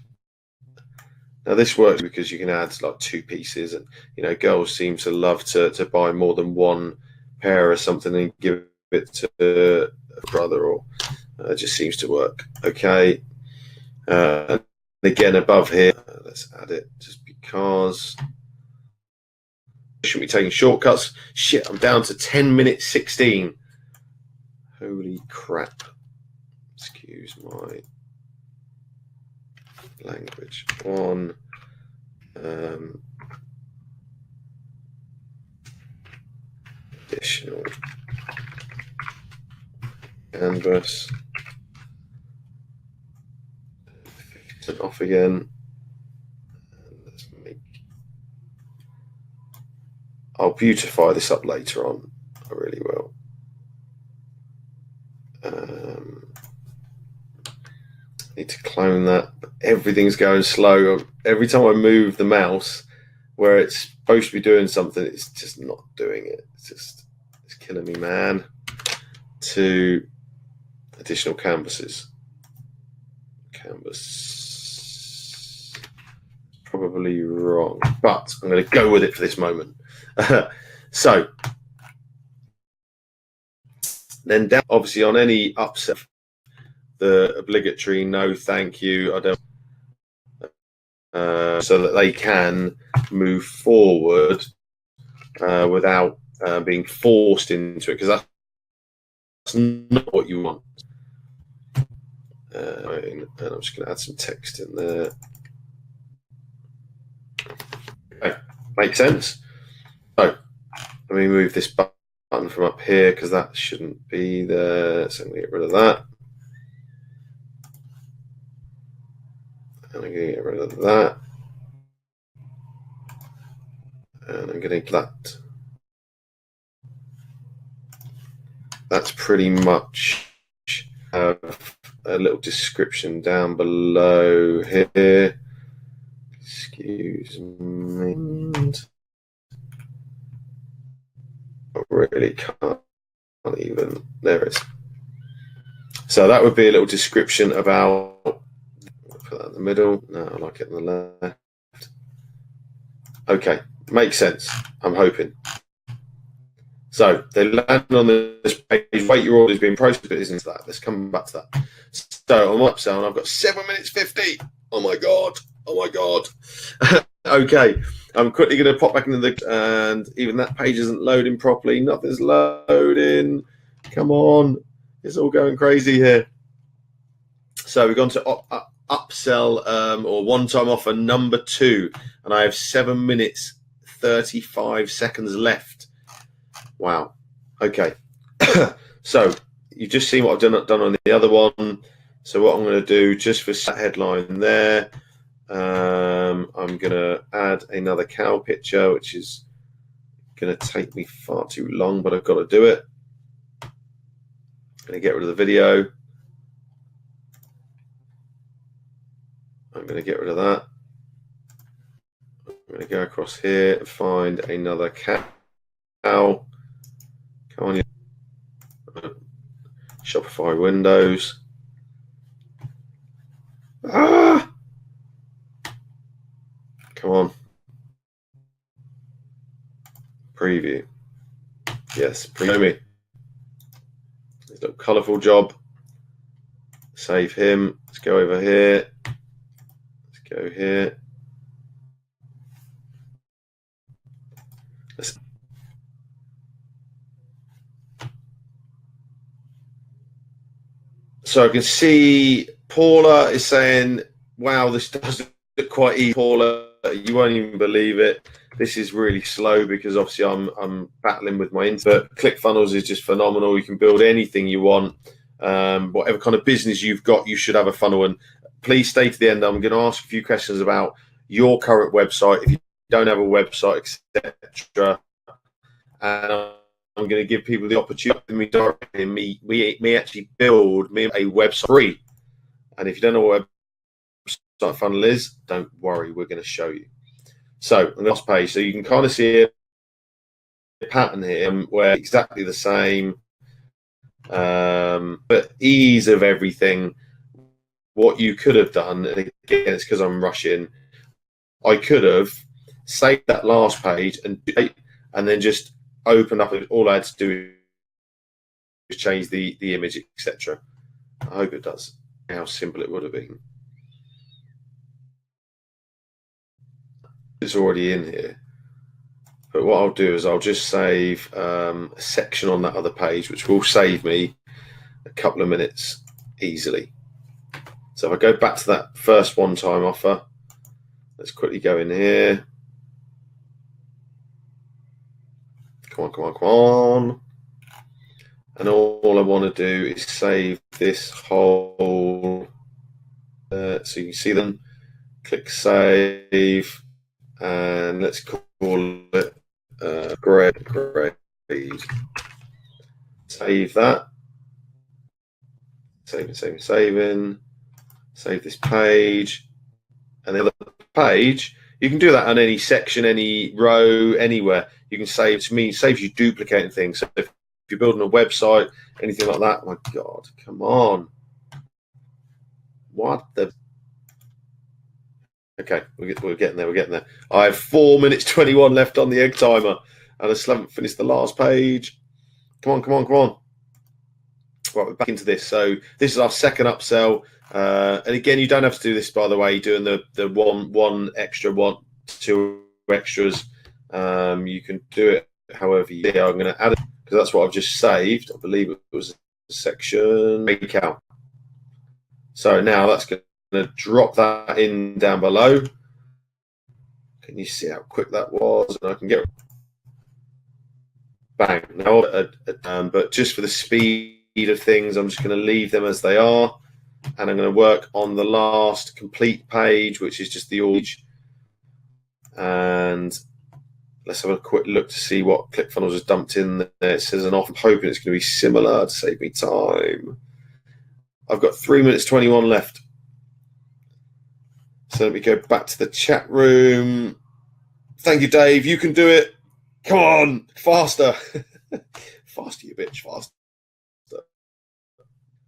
Now this works because you can add like 2 pieces, and you know, girls seem to love to buy more than one pair or something and give it to a brother, or it just seems to work. Okay, and again above here, let's add it just because. Shouldn't be taking shortcuts. Shit, I'm down to 10 minutes 16. Holy crap. Excuse my language. One additional canvas. Off again. Let's make. I'll beautify this up later on. I really will. Need to clone that. Everything's going slow. Every time I move the mouse where it's supposed to be doing something, it's just not doing it. It's killing me, man. 2 additional canvases. Canvas. Probably wrong, but I'm going to go with it for this moment. So then down, obviously on any upset, the obligatory no thank you, I don't, so that they can move forward without being forced into it, because that's not what you want. And I'm just going to add some text in there. Okay, makes sense. So let me move this button from up here because that shouldn't be there. So I'm going to get rid of that. And I'm going to get rid of that. And I'm going to get that. That's pretty much a little description down below here. Excuse me. I really can't even. There it is. So that would be a little description about. Put that in the middle. No, I like it on the left. Okay, makes sense. I'm hoping. So they land on this page. Wait, your order's being processed, but isn't that? Let's come back to that. So I'm upsell and I've got 7 minutes 50. Oh my god. Oh my god. Okay, I'm quickly going to pop back into the, and even that page isn't loading properly. Nothing's loading. Come on, it's all going crazy here. So we've gone to upsell or one-time offer number 2, and I have 7 minutes 35 seconds left. Wow. Okay. So you just seen what I've done on the other one. So what I'm going to do, just for that headline there, I'm going to add another cow picture, which is going to take me far too long, but I've got to do it. I'm going to get rid of the video. I'm going to get rid of that. I'm going to go across here and find another cow. Come on, Shopify Windows. Ah! Come on. Preview. Yes, preview me. There's a little colourful job. Save him. Let's go over here. Let's go here. So I can see Paula is saying, wow, this does look quite easy, Paula. You won't even believe it. This is really slow because obviously I'm battling with my internet. Clickfunnels is just phenomenal. You can build anything you want. Whatever kind of business you've got, you should have a funnel. And please stay to the end. I'm going to ask a few questions about your current website, if you don't have a website, etc. And I'm going to give people the opportunity to me actually build me a website free. And if you don't know what a website funnel is, don't worry, we're going to show you. So on the last page, so you can kind of see a pattern here where exactly the same, but ease of everything. What you could have done, and again, it's because I'm rushing, I could have saved that last page and then just open up, all I had to do is change the image, etc. I hope it does. How simple it would have been. It's already in here. But what I'll do is I'll just save a section on that other page, which will save me a couple of minutes easily. So if I go back to that first one-time offer, let's quickly go in here. Come on, come on, come on. And all I want to do is save this whole, so you can see them, click save, and let's call it grade. Save that. Saving. Save this page. And the other page, you can do that on any section, any row, anywhere. You can save, to me, it saves you duplicating things. So if you're building a website, anything like that, oh my God, come on. What the? Okay, we're getting there. I have 4 minutes 21 left on the egg timer, and I still haven't finished the last page. Come on. Right, we're back into this. So this is our second upsell. And again, you don't have to do this, by the way, doing the one extra, two extras. You can do it however you do. I'm going to add it because that's what I've just saved. I believe it was a section breakout. So now that's going to drop that in down below. Can you see how quick that was? And I can get bang. Now, but just for the speed of things, I'm just going to leave them as they are. And I'm going to work on the last complete page, which is just the org. And let's have a quick look to see what Clickfunnels has dumped in there. It says an off. I'm hoping it's going to be similar to save me time. I've got 3 minutes 21 left. So let me go back to the chat room. Thank you, Dave. You can do it. Come on, faster. Faster, you bitch, faster.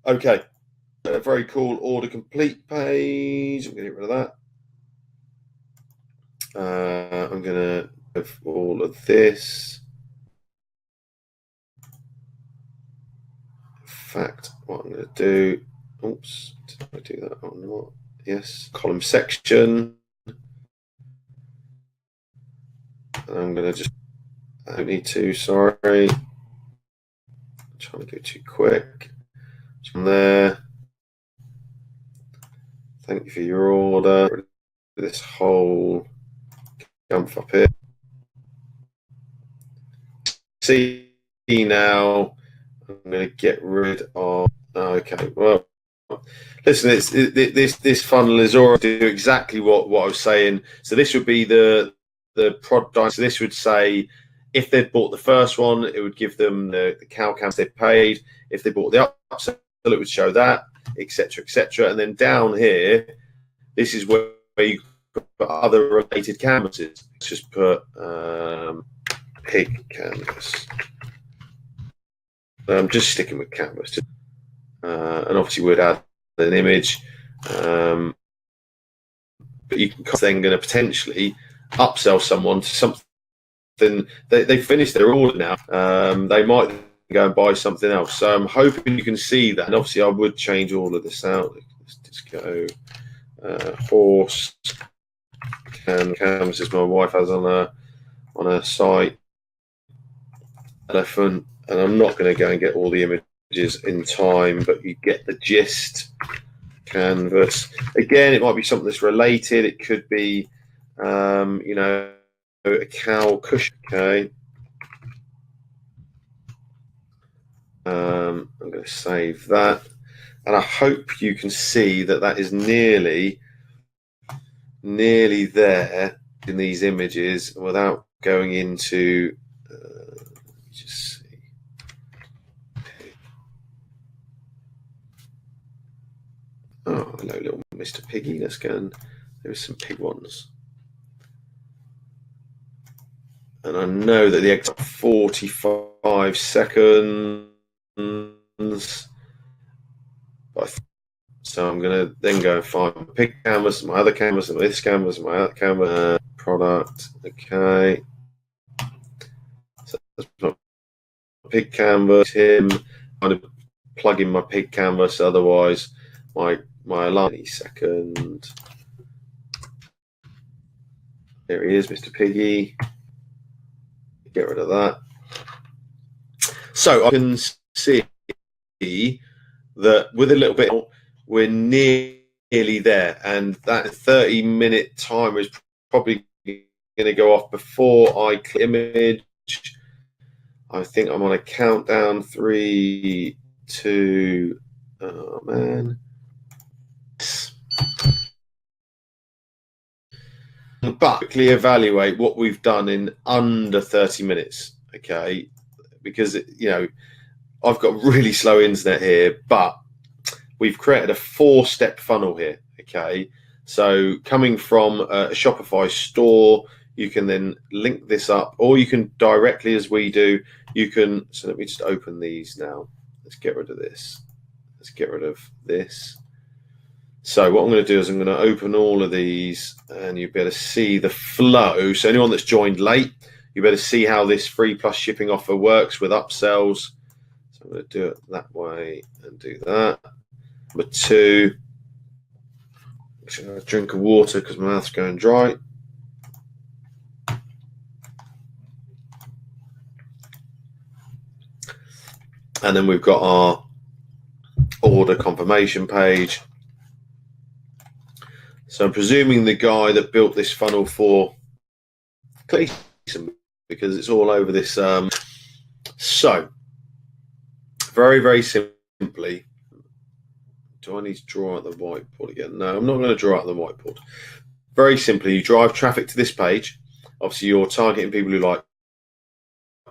Okay. A very cool order complete page. I'm going to get rid of that. I'm going to have all of this. In fact, what I'm going to do, oops, did I do that or not? Yes, column section. And I'm going to just, I don't need to, sorry. I'm trying to go too quick. From there. Thank you for your order. This whole jump up here. See now, I'm going to get rid of. Okay, well, listen. This funnel is already do exactly what I was saying. So this would be the product. So this would say if they'd bought the first one, it would give them the cow cams they paid. If they bought the upsell, it would show that, etc., etc. And then down here, this is where you put other related canvases. Let's just put pig canvas. I'm just sticking with canvas, and obviously we'd add an image. But you can then going to potentially upsell someone to something. They finished their order now. They might go and buy something else. So I'm hoping you can see that. And obviously I would change all of this out. Let's just go horse canvases my wife has on her site. Elephant. And I'm not going to go and get all the images in time, but you get the gist. Canvas. Again, it might be something that's related. It could be, you know, a cow cushion. Okay. I'm going to save that, and I hope you can see that that is nearly there in these images without going into. Just see. Oh, hello, little Mr. Piggy. Let's go and there's some pig ones. And I know that the exit 45 seconds. So I'm going to then go and find my pig canvas, my other canvas, and this canvas, my other canvas, product. Okay. So that's my pig canvas. Him. I'm going to plug in my pig canvas. Otherwise, my alarm. Any second. There he is, Mr. Piggy. Get rid of that. So I can see that with a little bit, we're nearly there, and that 30-minute timer is probably going to go off before I click image. I think I'm on a countdown. 3, 2. Oh man. But quickly evaluate what we've done in under 30 minutes, okay? Because, you know, I've got really slow internet here, but we've created a 4-step funnel here, okay? So coming from a Shopify store, you can then link this up, or you can directly, as we do, you can, so let me just open these now. Let's get rid of this. Let's get rid of this. So what I'm going to do is I'm going to open all of these, and you better see the flow. So anyone that's joined late, you better see how this free plus shipping offer works with upsells. So I'm I'm going to do it that way and do that. Number 2, a drink of water because my mouth's going dry. And then we've got our order confirmation page. So I'm presuming the guy that built this funnel for Cleveland, because it's all over this. So very, very simply, do I need to draw out the whiteboard again? No, I'm not going to draw out the whiteboard. Very simply, you drive traffic to this page. Obviously, you're targeting people who like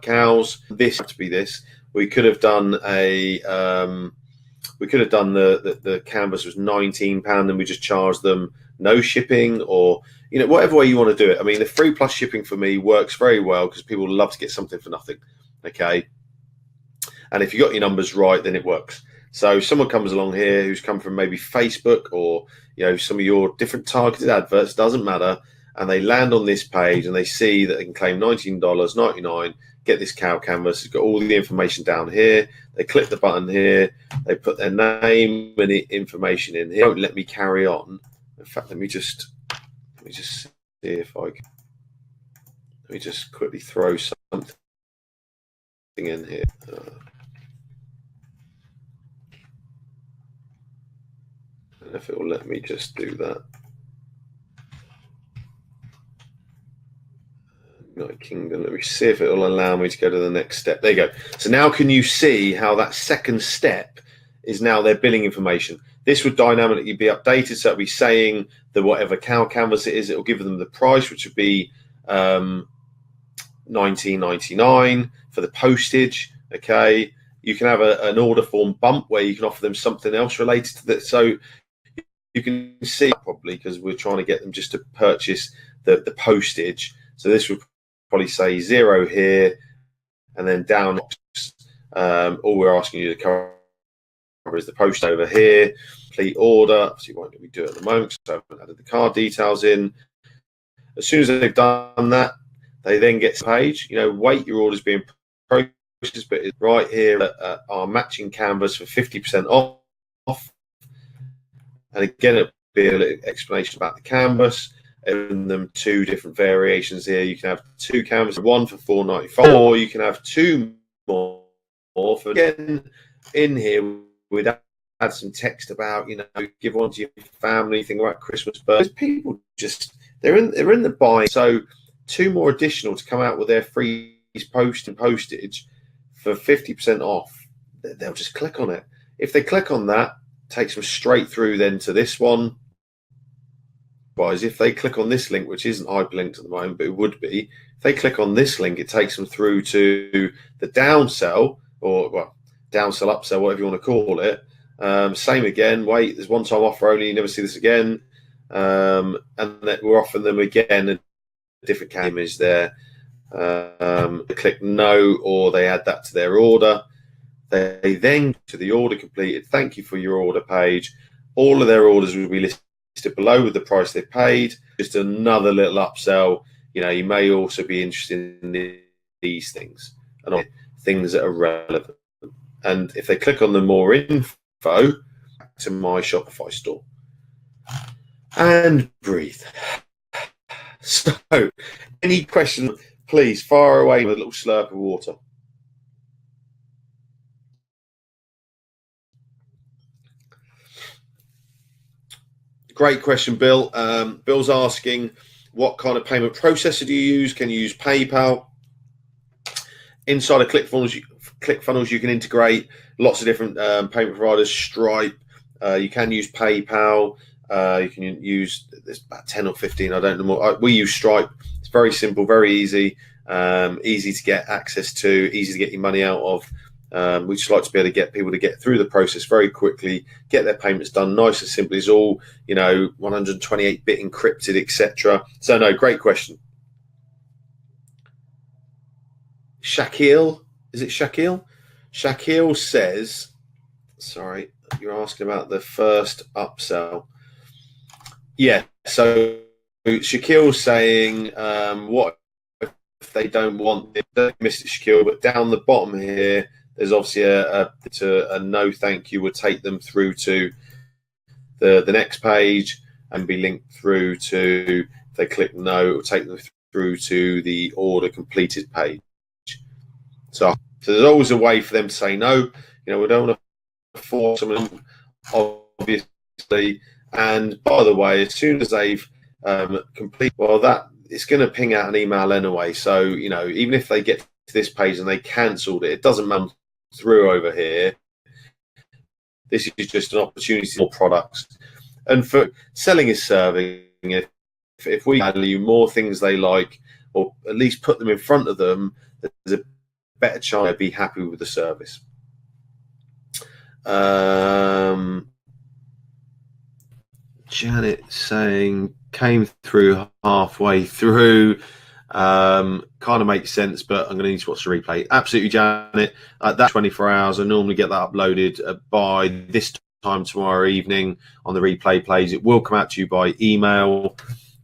cows. This has to be this. We could have done a. We could have done the canvas was £19, and we just charged them no shipping, or whatever way you want to do it. I mean, the free plus shipping for me works very well because people love to get something for nothing. Okay, and if you got your numbers right, then it works. So someone comes along here who's come from maybe Facebook or some of your different targeted adverts, doesn't matter, and they land on this page and they see that they can claim $19.99, get this cow canvas. It's got all the information down here. They click the button here, they put their name and the information in here. Don't let me carry on. In fact, let me just see if I can. Let me just quickly throw something in here. And if it will let me just do that. United Kingdom. Let me see if it will allow me to go to the next step. There you go. So now can you see how that second step is now their billing information? This would dynamically be updated, so it'll be saying that whatever cow canvas it is, it will give them the price, which would be $19.99 for the postage. Okay, you can have an order form bump where you can offer them something else related to that. So you can see probably because we're trying to get them just to purchase the postage. So this would probably say 0 here, and then down. All we're asking you to cover is the post over here. Complete order. Obviously, won't let me do it at the moment, so I haven't added the card details in. As soon as they've done that, they then get to the page. Wait, your order's being processed, but it's right here at our matching canvas for 50% off. And again, it'll be a little explanation about the canvas. And them 2 different variations here. You can have 2 canvases, one for $4.95, or you can have 2 more for, again, in here we'd add some text about, give one to your family, think about Christmas birthdays. People just they're in the buy. So 2 more additional to come out with their free post and postage for 50% off. They'll just click on it. If they click on that, takes them straight through then to this one. If they click on this link, which isn't hyperlinked at the moment, but it would be, if they click on this link, it takes them through to the downsell, or downsell, upsell, whatever you want to call it. Same again. Wait, there's one-time offer only. You never see this again. And that we're offering them again a different image there. They click no, or they add that to their order. They then to the order completed. Thank you for your order page. All of their orders will be listed below with the price they paid. Just another little upsell. You may also be interested in these things and things that are relevant. And if they click on the more info, to my Shopify store and breathe. So, any questions, please fire away with a little slurp of water. Great question, Bill. Bill's asking, what kind of payment processor do you use? Can you use PayPal? Inside of ClickFunnels, you can integrate lots of different payment providers. Stripe. You can use PayPal. You can use, there's about 10 or 15. I don't know more. We use Stripe. It's very simple, very easy. Easy to get access to. Easy to get your money out of. We just like to be able to get people to get through the process very quickly, get their payments done nice and simply. It's all 128-bit encrypted, etc. So no, great question. Shaquille, is it Shaquille? Shaquille says, sorry, you're asking about the first upsell. Yeah, so Shaquille's saying, what if they don't want it? Don't miss it, Shaquille, but down the bottom here, there's obviously a no thank you would take them through to the next page and be linked through to, if they click no, it will take them through to the order completed page. So there's always a way for them to say no. We don't want to force them, obviously. And by the way, as soon as they've completed, well, that it's going to ping out an email anyway. So even if they get to this page and they cancelled it, it doesn't matter through over here. This is just an opportunity for more products. And for selling is serving. If we value more things they like, or at least put them in front of them, there's a better chance they'll be happy with the service. Janet saying came through halfway through. Kind of makes sense, but I'm going to need to watch the replay. Absolutely, Janet. That's 24 hours. I normally get that uploaded by this time tomorrow evening on the replay plays. It will come out to you by email.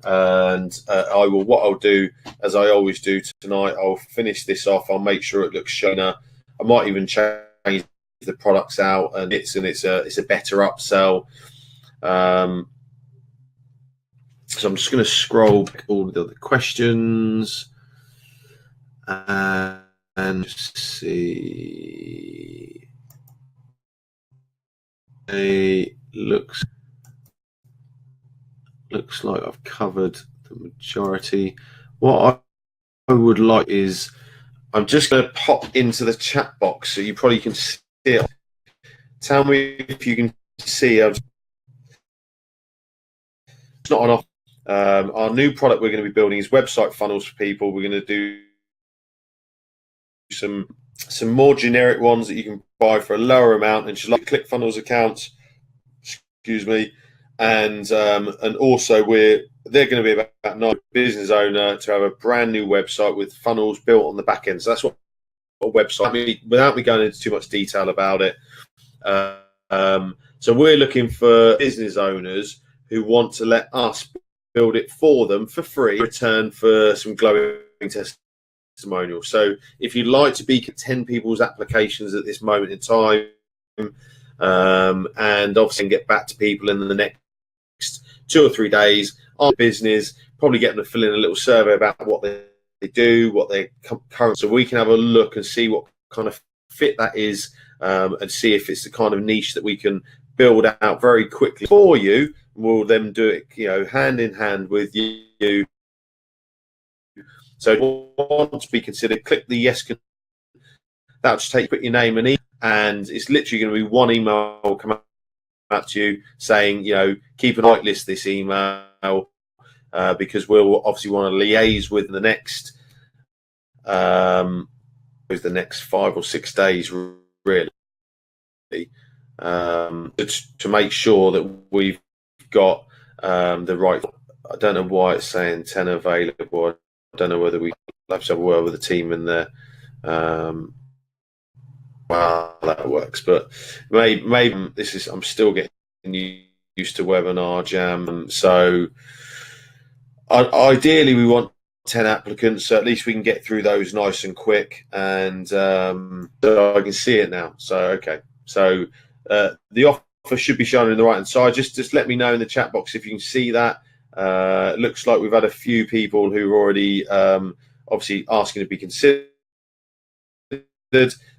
And what I'll do, as I always do tonight, I'll finish this off. I'll make sure it looks shiner. I might even change the products out, and it's a better upsell. So I'm just going to scroll back all the other questions and see. It looks like I've covered the majority. What I would like is, I'm just going to pop into the chat box so you probably can see it. Tell me if you can see. It's not on off. Our new product we're going to be building is website funnels for people. We're going to do some more generic ones that you can buy for a lower amount, and just like Clickfunnels accounts. Excuse me. And also they're going to be about no business owner to have a brand new website with funnels built on the back end. So that's what a website, without me going into too much detail about it. So we're looking for business owners who want to let us build it for them for free in return for some glowing testimonials. So if you'd like to be 10 people's applications at this moment in time, and obviously get back to people in the next 2 or 3 days on business, probably get them to fill in a little survey about what they do, what they current, so we can have a look and see what kind of fit that is, and see if it's the kind of niche that we can build out very quickly for you. We'll then do it, hand in hand with you. So if you want to be considered, click the yes. That'll just put your name and email, and it's literally going to be one email will come out to you saying, keep an eye list this email, because we'll obviously want to liaise with the next 5 or 6 days, really, to make sure that we've got the right. I don't know why it's saying 10 available. I don't know whether we have to have a word with the team in there. Wow, that works, but maybe this is. I'm still getting used to Webinar Jam. So ideally, we want 10 applicants, so at least we can get through those nice and quick. And so I can see it now. So okay, so the offer should be shown in the right hand side. Just let me know in the chat box if you can see that. It looks like we've had a few people who are already obviously asking to be considered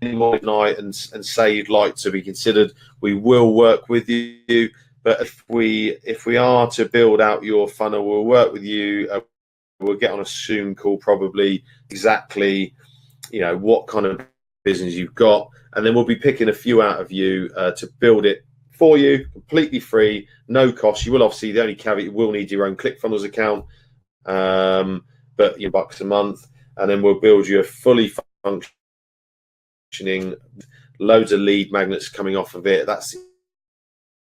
tonight and say you'd like to be considered. We will work with you, but if we are to build out your funnel, we'll work with you. We'll get on a Zoom call, probably exactly what kind of business you've got, and then we'll be picking a few out of you to build it for you completely free, no cost. You will obviously, the only caveat, you will need your own Clickfunnels account, but $bucks a month, and then we'll build you a fully functioning, loads of lead magnets coming off of it. That's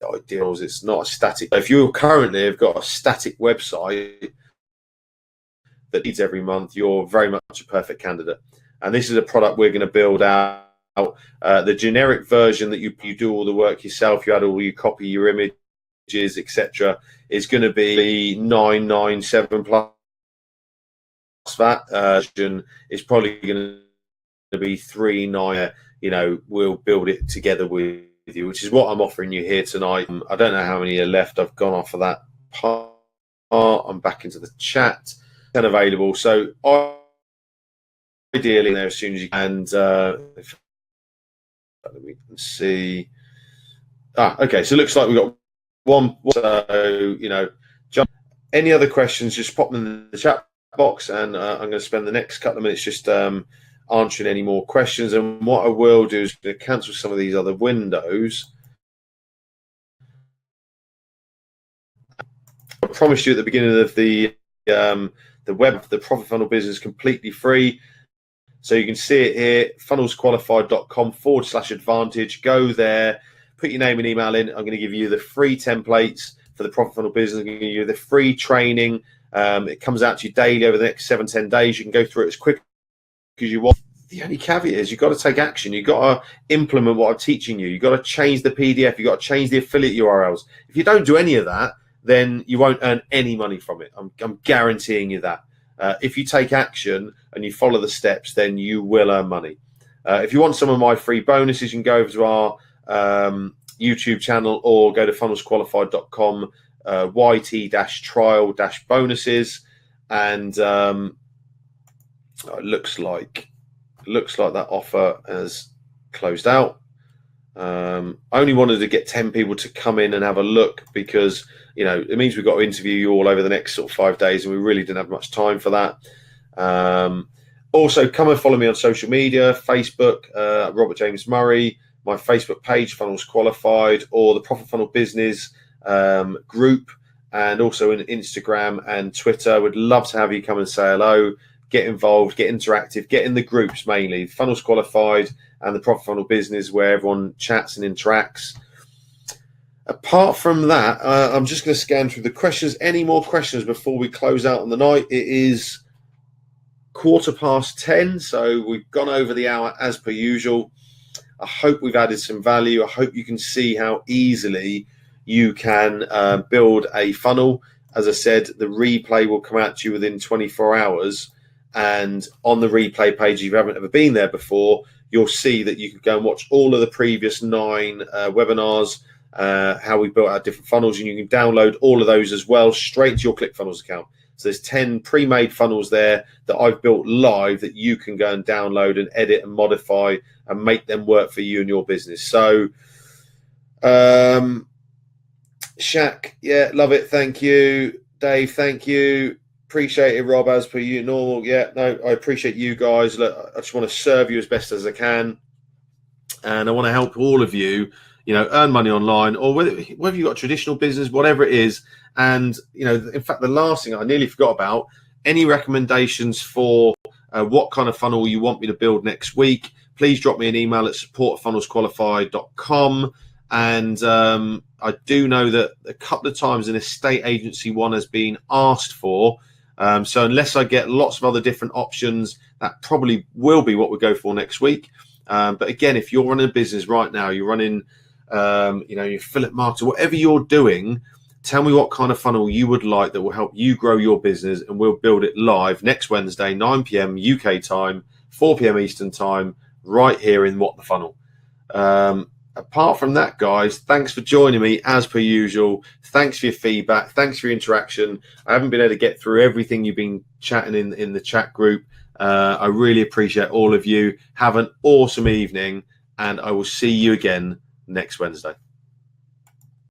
the ideal. It's not a static. If you currently have got a static website that needs every month, you're very much a perfect candidate. And this is a product we're going to build out. The generic version that you do all the work yourself, you add all your copy, your images, etc., is going to be $997 plus that version is probably going to be 3-9. We'll build it together with you, which is what I'm offering you here tonight. I don't know how many are left. I've gone off of that part. I'm back into the chat and available. So ideally there as soon as you can. And let me see. Okay. So it looks like we've got one. So, jump. Any other questions, just pop them in the chat box, and I'm going to spend the next couple of minutes just answering any more questions. And what I will do is cancel some of these other windows. I promised you at the beginning of the Profit Funnel Business completely free. So you can see it here, funnelsqualified.com/advantage. Go there, put your name and email in. I'm going to give you the free templates for the Profit Funnel Business. I'm going to give you the free training. It comes out to you daily over the next 7-10 days. You can go through it as quick as you want. The only caveat is you've got to take action. You've got to implement what I'm teaching you. You've got to change the PDF. You've got to change the affiliate URLs. If you don't do any of that, then you won't earn any money from it. I'm guaranteeing you that. If you take action and you follow the steps, then you will earn money. If you want some of my free bonuses, you can go over to our YouTube channel or go to funnelsqualified.com YT-trial-bonuses, and it looks like that offer has closed out. I only wanted to get 10 people to come in and have a look because it means we've got to interview you all over the next sort of 5 days, and we really didn't have much time for that. Also, come and follow me on social media: Facebook, Robert James Murray, my Facebook page, Funnels Qualified, or the Profit Funnel Business group, and also in Instagram and Twitter. Would love to have you come and say hello, get involved, get interactive, get in the groups, mainly Funnels Qualified and the Profit Funnel Business, where everyone chats and interacts. Apart from that, I'm just going to scan through the questions. Any more questions before we close out on the night? It is 10:15, so we've gone over the hour as per usual. I hope we've added some value. I hope you can see how easily you can build a funnel. As I said, the replay will come out to you within 24 hours. And on the replay page, if you haven't ever been there before, you'll see that you can go and watch all of the previous 9 webinars, how we built our different funnels, and you can download all of those as well straight to your Clickfunnels account. So there's 10 pre-made funnels there that I've built live that you can go and download and edit and modify and make them work for you and your business. So Shaq, yeah, love it. Thank you. Dave, thank you. Appreciate it, Rob, as per you normal. Yeah, no, I appreciate you guys. Look, I just want to serve you as best as I can. And I want to help all of you, earn money online, or whether you've got a traditional business, whatever it is. And, in fact, the last thing I nearly forgot about, any recommendations for what kind of funnel you want me to build next week, please drop me an email at support@funnelsqualified.com. And I do know that a couple of times an estate agency one has been asked for. So unless I get lots of other different options, that probably will be what we go for next week. But again, if you're running a business right now, you're running, your affiliate marketing, whatever you're doing, tell me what kind of funnel you would like that will help you grow your business, and we'll build it live next Wednesday, 9 p.m. UK time, 4 p.m. Eastern time, right here in What the Funnel. Apart from that, guys, thanks for joining me as per usual. Thanks for your feedback. Thanks for your interaction. I haven't been able to get through everything you've been chatting in the chat group. I really appreciate all of you. Have an awesome evening, and I will see you again next Wednesday.